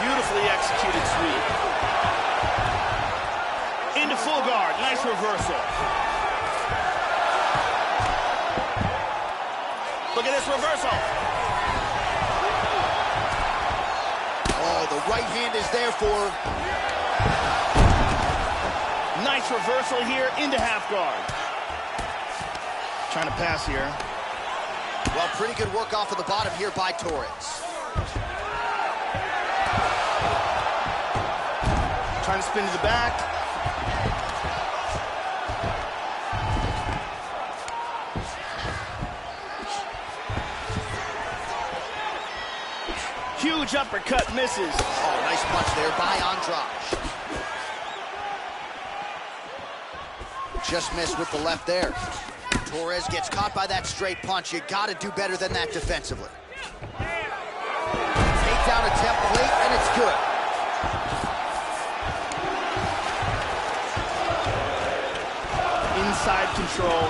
Beautifully executed sweep. Into full guard. Nice reversal. Look at this reversal. Oh, the right hand is there for her. Nice reversal here into half guard. Trying to pass here. Well, pretty good work off of the bottom here by Torres. Trying to spin to the back. Huge uppercut misses. Oh, nice punch there by Andrade. Just missed with the left there. Torres gets caught by that straight punch. You got to do better than that defensively. Takedown attempt late, and it's good. Inside control.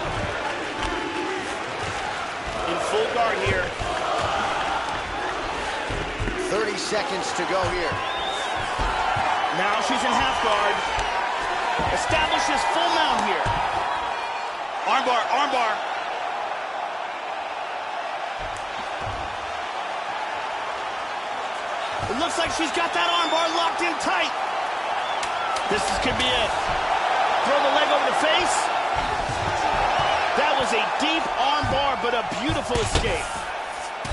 In full guard here. 30 seconds to go here. Now she's in half guard. Establishes full mount here. Armbar, armbar. It looks like she's got that armbar locked in tight. Could be it. Throw the leg over the face. That was a deep armbar, but a beautiful escape.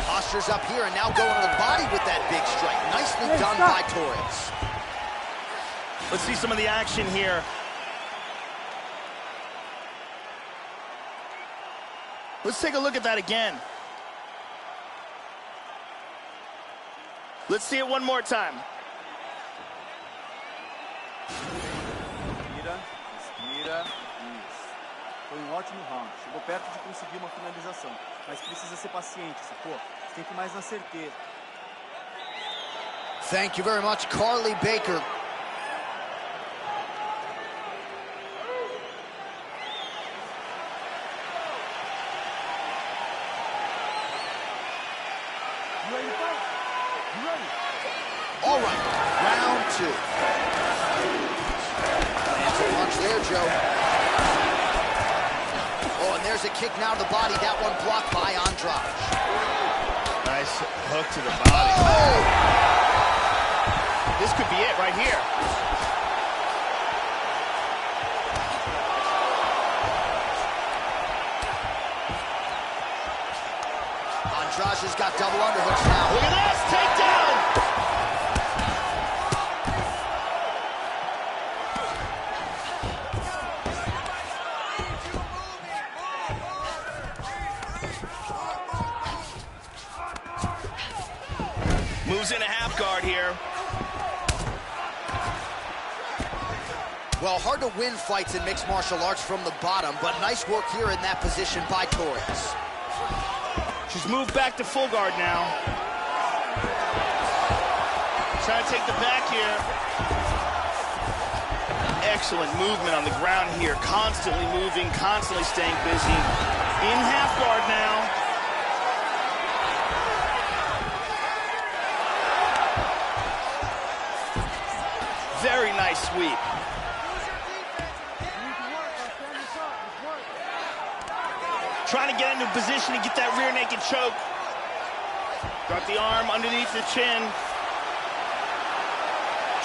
Posture's up here and now going to the body with that big strike. Nicely done by Torres. Let's see some of the action here. Let's take a look at that again. Let's see it one more time. Respira, respira, isso. Foi ótimo round. Chegou perto de conseguir uma finalização. Mas precisa ser paciente, sacou? Você tem que ir mais na certeza. Thank you very much, Carly Baker. You ready to fight? You ready? All right, round two. Lands a punch there, Joe. Oh, and there's a kick now to the body. That one blocked by Andrade. Nice hook to the body. Oh! This could be it right here. Andrade has got double underhooks now. Look at this, takedown! Moves into half guard here. Well, hard to win fights in mixed martial arts from the bottom, but nice work here in that position by Torres. She's moved back to full guard now. Trying to take the back here. Excellent movement on the ground here. Constantly moving, constantly staying busy. In half guard now. Very nice sweep. Trying to get into position to get that rear naked choke. Got the arm underneath the chin.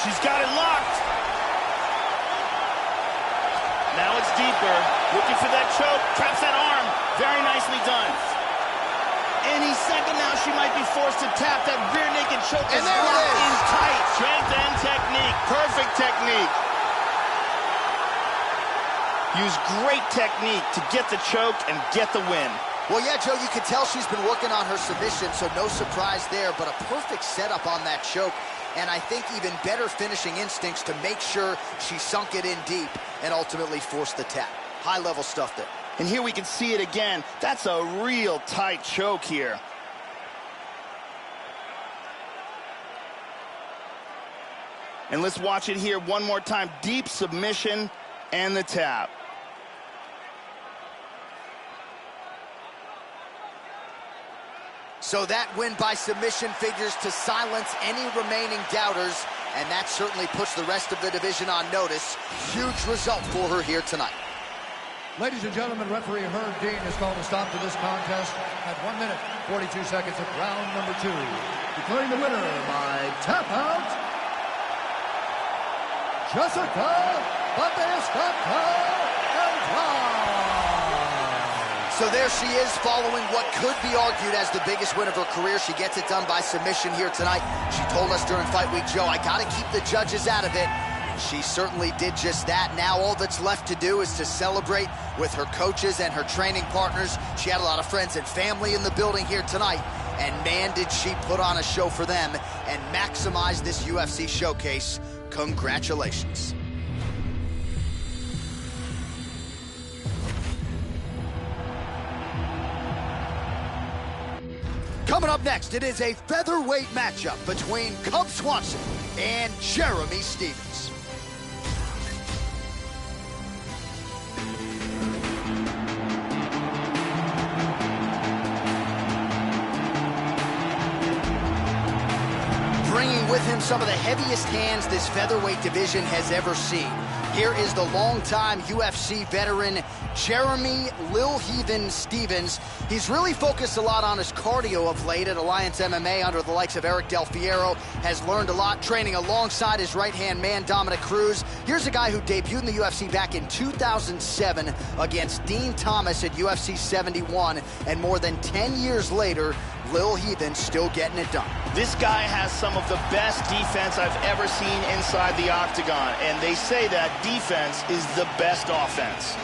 She's got it locked. Now it's deeper. Looking for that choke. Traps that arm. Very nicely done. Any second now she might be forced to tap that rear naked choke. And there it is. In tight. Strength and technique. Perfect technique. Use great technique to get the choke and get the win. Well, yeah, Joe, you can tell she's been working on her submission, so no surprise there, but a perfect setup on that choke, and I think even better finishing instincts to make sure she sunk it in deep and ultimately forced the tap. High-level stuff there. And here we can see it again. That's a real tight choke here. And let's watch it here one more time. Deep submission and the tap. So that win by submission figures to silence any remaining doubters, and that certainly puts the rest of the division on notice. Huge result for her here tonight. Ladies and gentlemen, referee Herb Dean has called a stop to this contest at 1 minute, 42 seconds of round number 2. Declaring the winner by tap out, Jessica Batista. So there she is, following what could be argued as the biggest win of her career. She gets it done by submission here tonight. She told us during Fight Week, Joe, I gotta keep the judges out of it. She certainly did just that. Now all that's left to do is to celebrate with her coaches and her training partners. She had a lot of friends and family in the building here tonight, and man, did she put on a show for them and maximize this UFC showcase. Congratulations. Coming up next, it is a featherweight matchup between Cub Swanson and Jeremy Stephens. Bringing with him some of the heaviest hands this featherweight division has ever seen. Here is the longtime UFC veteran, Jeremy Lil Heathen Stephens. He's really focused a lot on his cardio of late at Alliance MMA under the likes of Eric Del Fiero. Has learned a lot training alongside his right-hand man, Dominic Cruz. Here's a guy who debuted in the UFC back in 2007 against Dean Thomas at UFC 71. And more than 10 years later, Lil Heathen still getting it done. This guy has some of the best defense I've ever seen inside the octagon, and they say that defense is the best offense.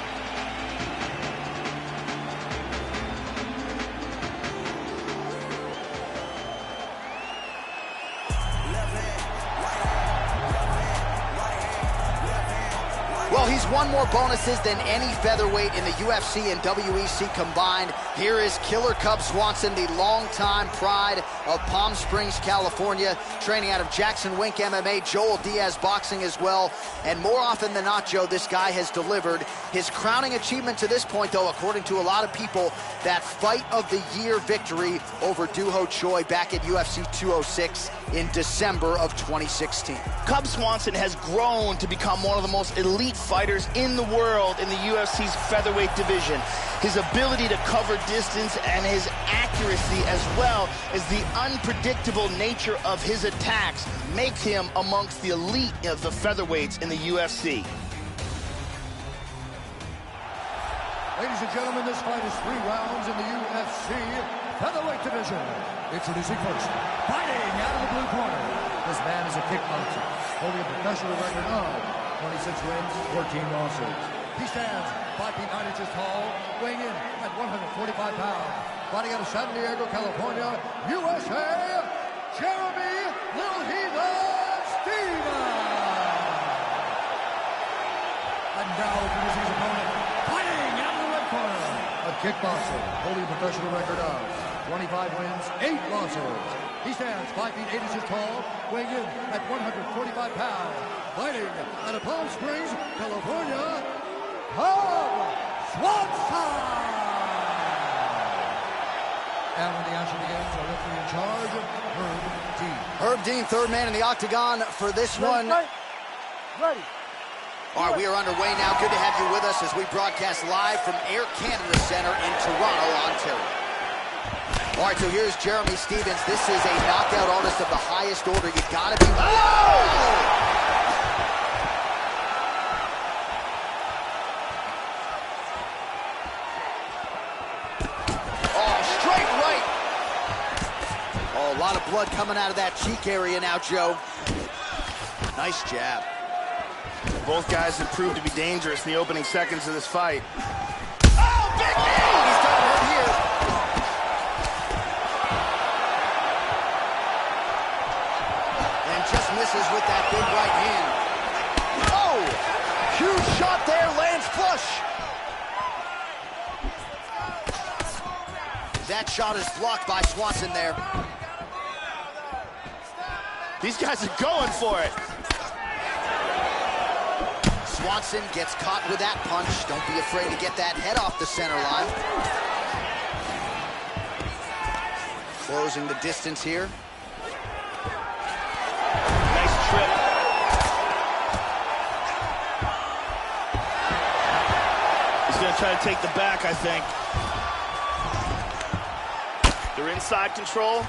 Well, he's won more bonuses than any featherweight in the UFC and WEC combined. Here is Killer Cub Swanson, the longtime pride of Palm Springs, California, training out of Jackson Wink MMA, Joel Diaz Boxing as well. And more often than not, Joe, this guy has delivered. His crowning achievement to this point, though, according to a lot of people, that Fight of the Year victory over Doo Ho Choi back at UFC 206 in December of 2016. Cub Swanson has grown to become one of the most elite fighters in the world in the UFC's featherweight division. His ability to cover distance and his accuracy, as well as the unpredictable nature of his attacks, make him amongst the elite of the featherweights in the UFC. Ladies and gentlemen, this fight is 3 rounds in the UFC featherweight division. Introducing first, fighting out of the blue corner. This man is a kickboxer, holding a professional record of 26 wins, 14 losses. He stands 5 feet 9 inches tall, weighing in at 145 pounds. Fighting out of San Diego, California, USA, Jeremy Lil Heathen Stephens. And now introducing his opponent, fighting out of the red corner, a kickboxer, holding a professional record of 25 wins, 8 losses. He stands 5 feet 8 inches tall, weighing in at 145 pounds. Fighting out of Palm Springs, California, Cub Swanson! And when the action begins, our referee in charge, Herb Dean. Herb Dean, third man in the octagon for this one. Ready. All right, we are underway now. Good to have you with us as we broadcast live from Air Canada Center in Toronto, Ontario. All right, so here's Jeremy Stephens. This is a knockout artist of the highest order. You gotta be... Oh! A lot of blood coming out of that cheek area now, Joe. Nice jab. Both guys have proved to be dangerous in the opening seconds of this fight. Oh, big knee! He's got hurt here. And just misses with that big right hand. Oh! Huge shot there, lands flush. That shot is blocked by Swanson there. These guys are going for it. Swanson gets caught with that punch. Don't be afraid to get that head off the center line. Closing the distance here. Nice trip. He's going to try to take the back, I think. They're inside control.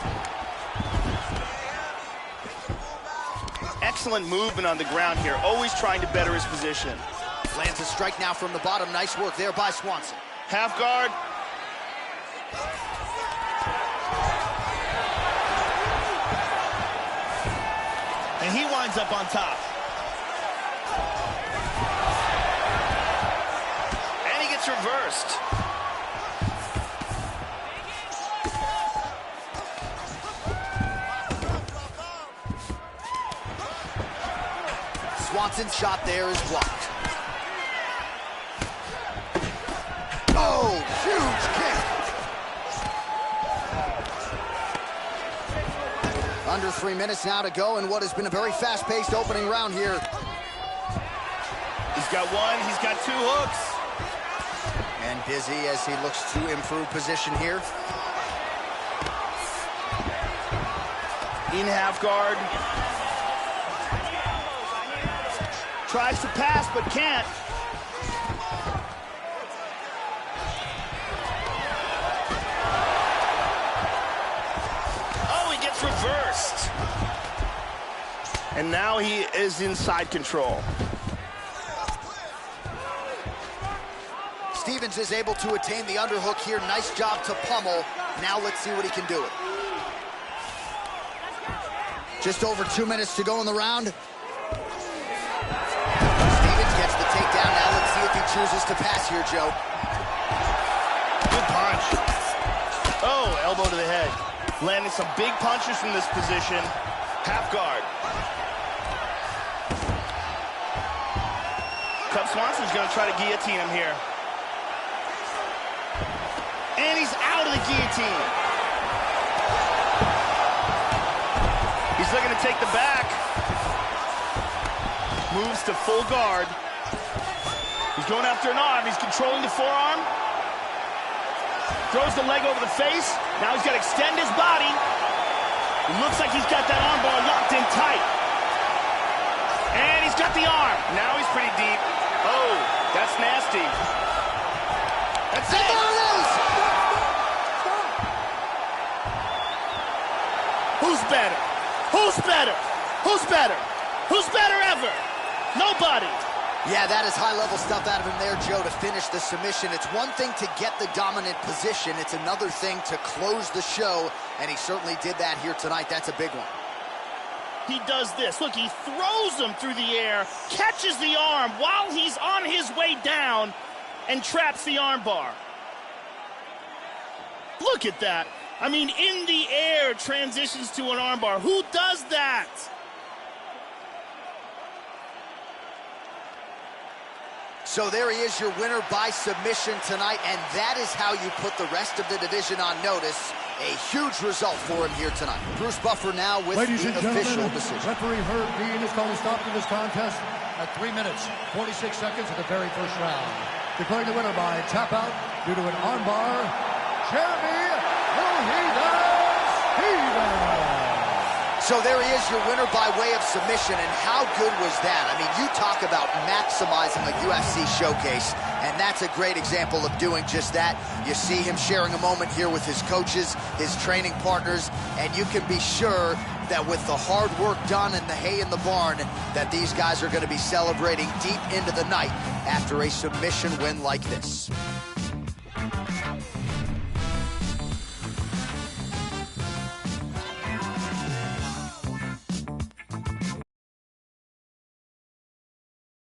Excellent movement on the ground here, always trying to better his position. Lands a strike now from the bottom. Nice work there by Swanson. Half guard. And he winds up on top. And he gets reversed. Swanson's shot there is blocked. Oh, huge kick. Under 3 minutes now to go in what has been a very fast-paced opening round here. He's got one, he's got two hooks. And busy as he looks to improve position here. In half guard. Tries to pass, but can't. Oh, he gets reversed. And now he is inside control. Stevens is able to attain the underhook here. Nice job to pummel. Now let's see what he can do with it. Just over 2 minutes to go in the round. Gets the takedown. Now let's see if he chooses to pass here, Joe. Good punch. Oh, elbow to the head. Landing some big punches from this position. Half guard. Cub Swanson's going to try to guillotine him here. And he's out of the guillotine. He's looking to take the back. Moves to full guard. He's going after an arm. He's controlling the forearm. Throws the leg over the face. Now he's got to extend his body. It looks like he's got that arm bar locked in tight. And he's got the arm. Now he's pretty deep. Oh, that's nasty. That's it. There it is. Who's better? Who's better? Who's better? Who's better ever? Nobody. Yeah, that is high-level stuff out of him there, Joe, to finish the submission. It's one thing to get the dominant position. It's another thing to close the show, and he certainly did that here tonight. That's a big one. He does this. Look, he throws him through the air, catches the arm while he's on his way down, and traps the arm bar. Look at that. I mean, in the air, transitions to an arm bar. Who does that? So there he is, your winner by submission tonight, and that is how you put the rest of the division on notice. A huge result for him here tonight. Bruce Buffer now with Ladies the and gentlemen, official decision. referee Herb Dean has called a stop to this contest at 3 minutes, 46 seconds of the very first round. Declaring the winner by tap out due to an armbar, Jeremy Stevens. So there he is, your winner by way of submission, and how good was that? I mean, you talk about maximizing a UFC showcase, and that's a great example of doing just that. You see him sharing a moment here with his coaches, his training partners, and you can be sure that with the hard work done and the hay in the barn, that these guys are going to be celebrating deep into the night after a submission win like this.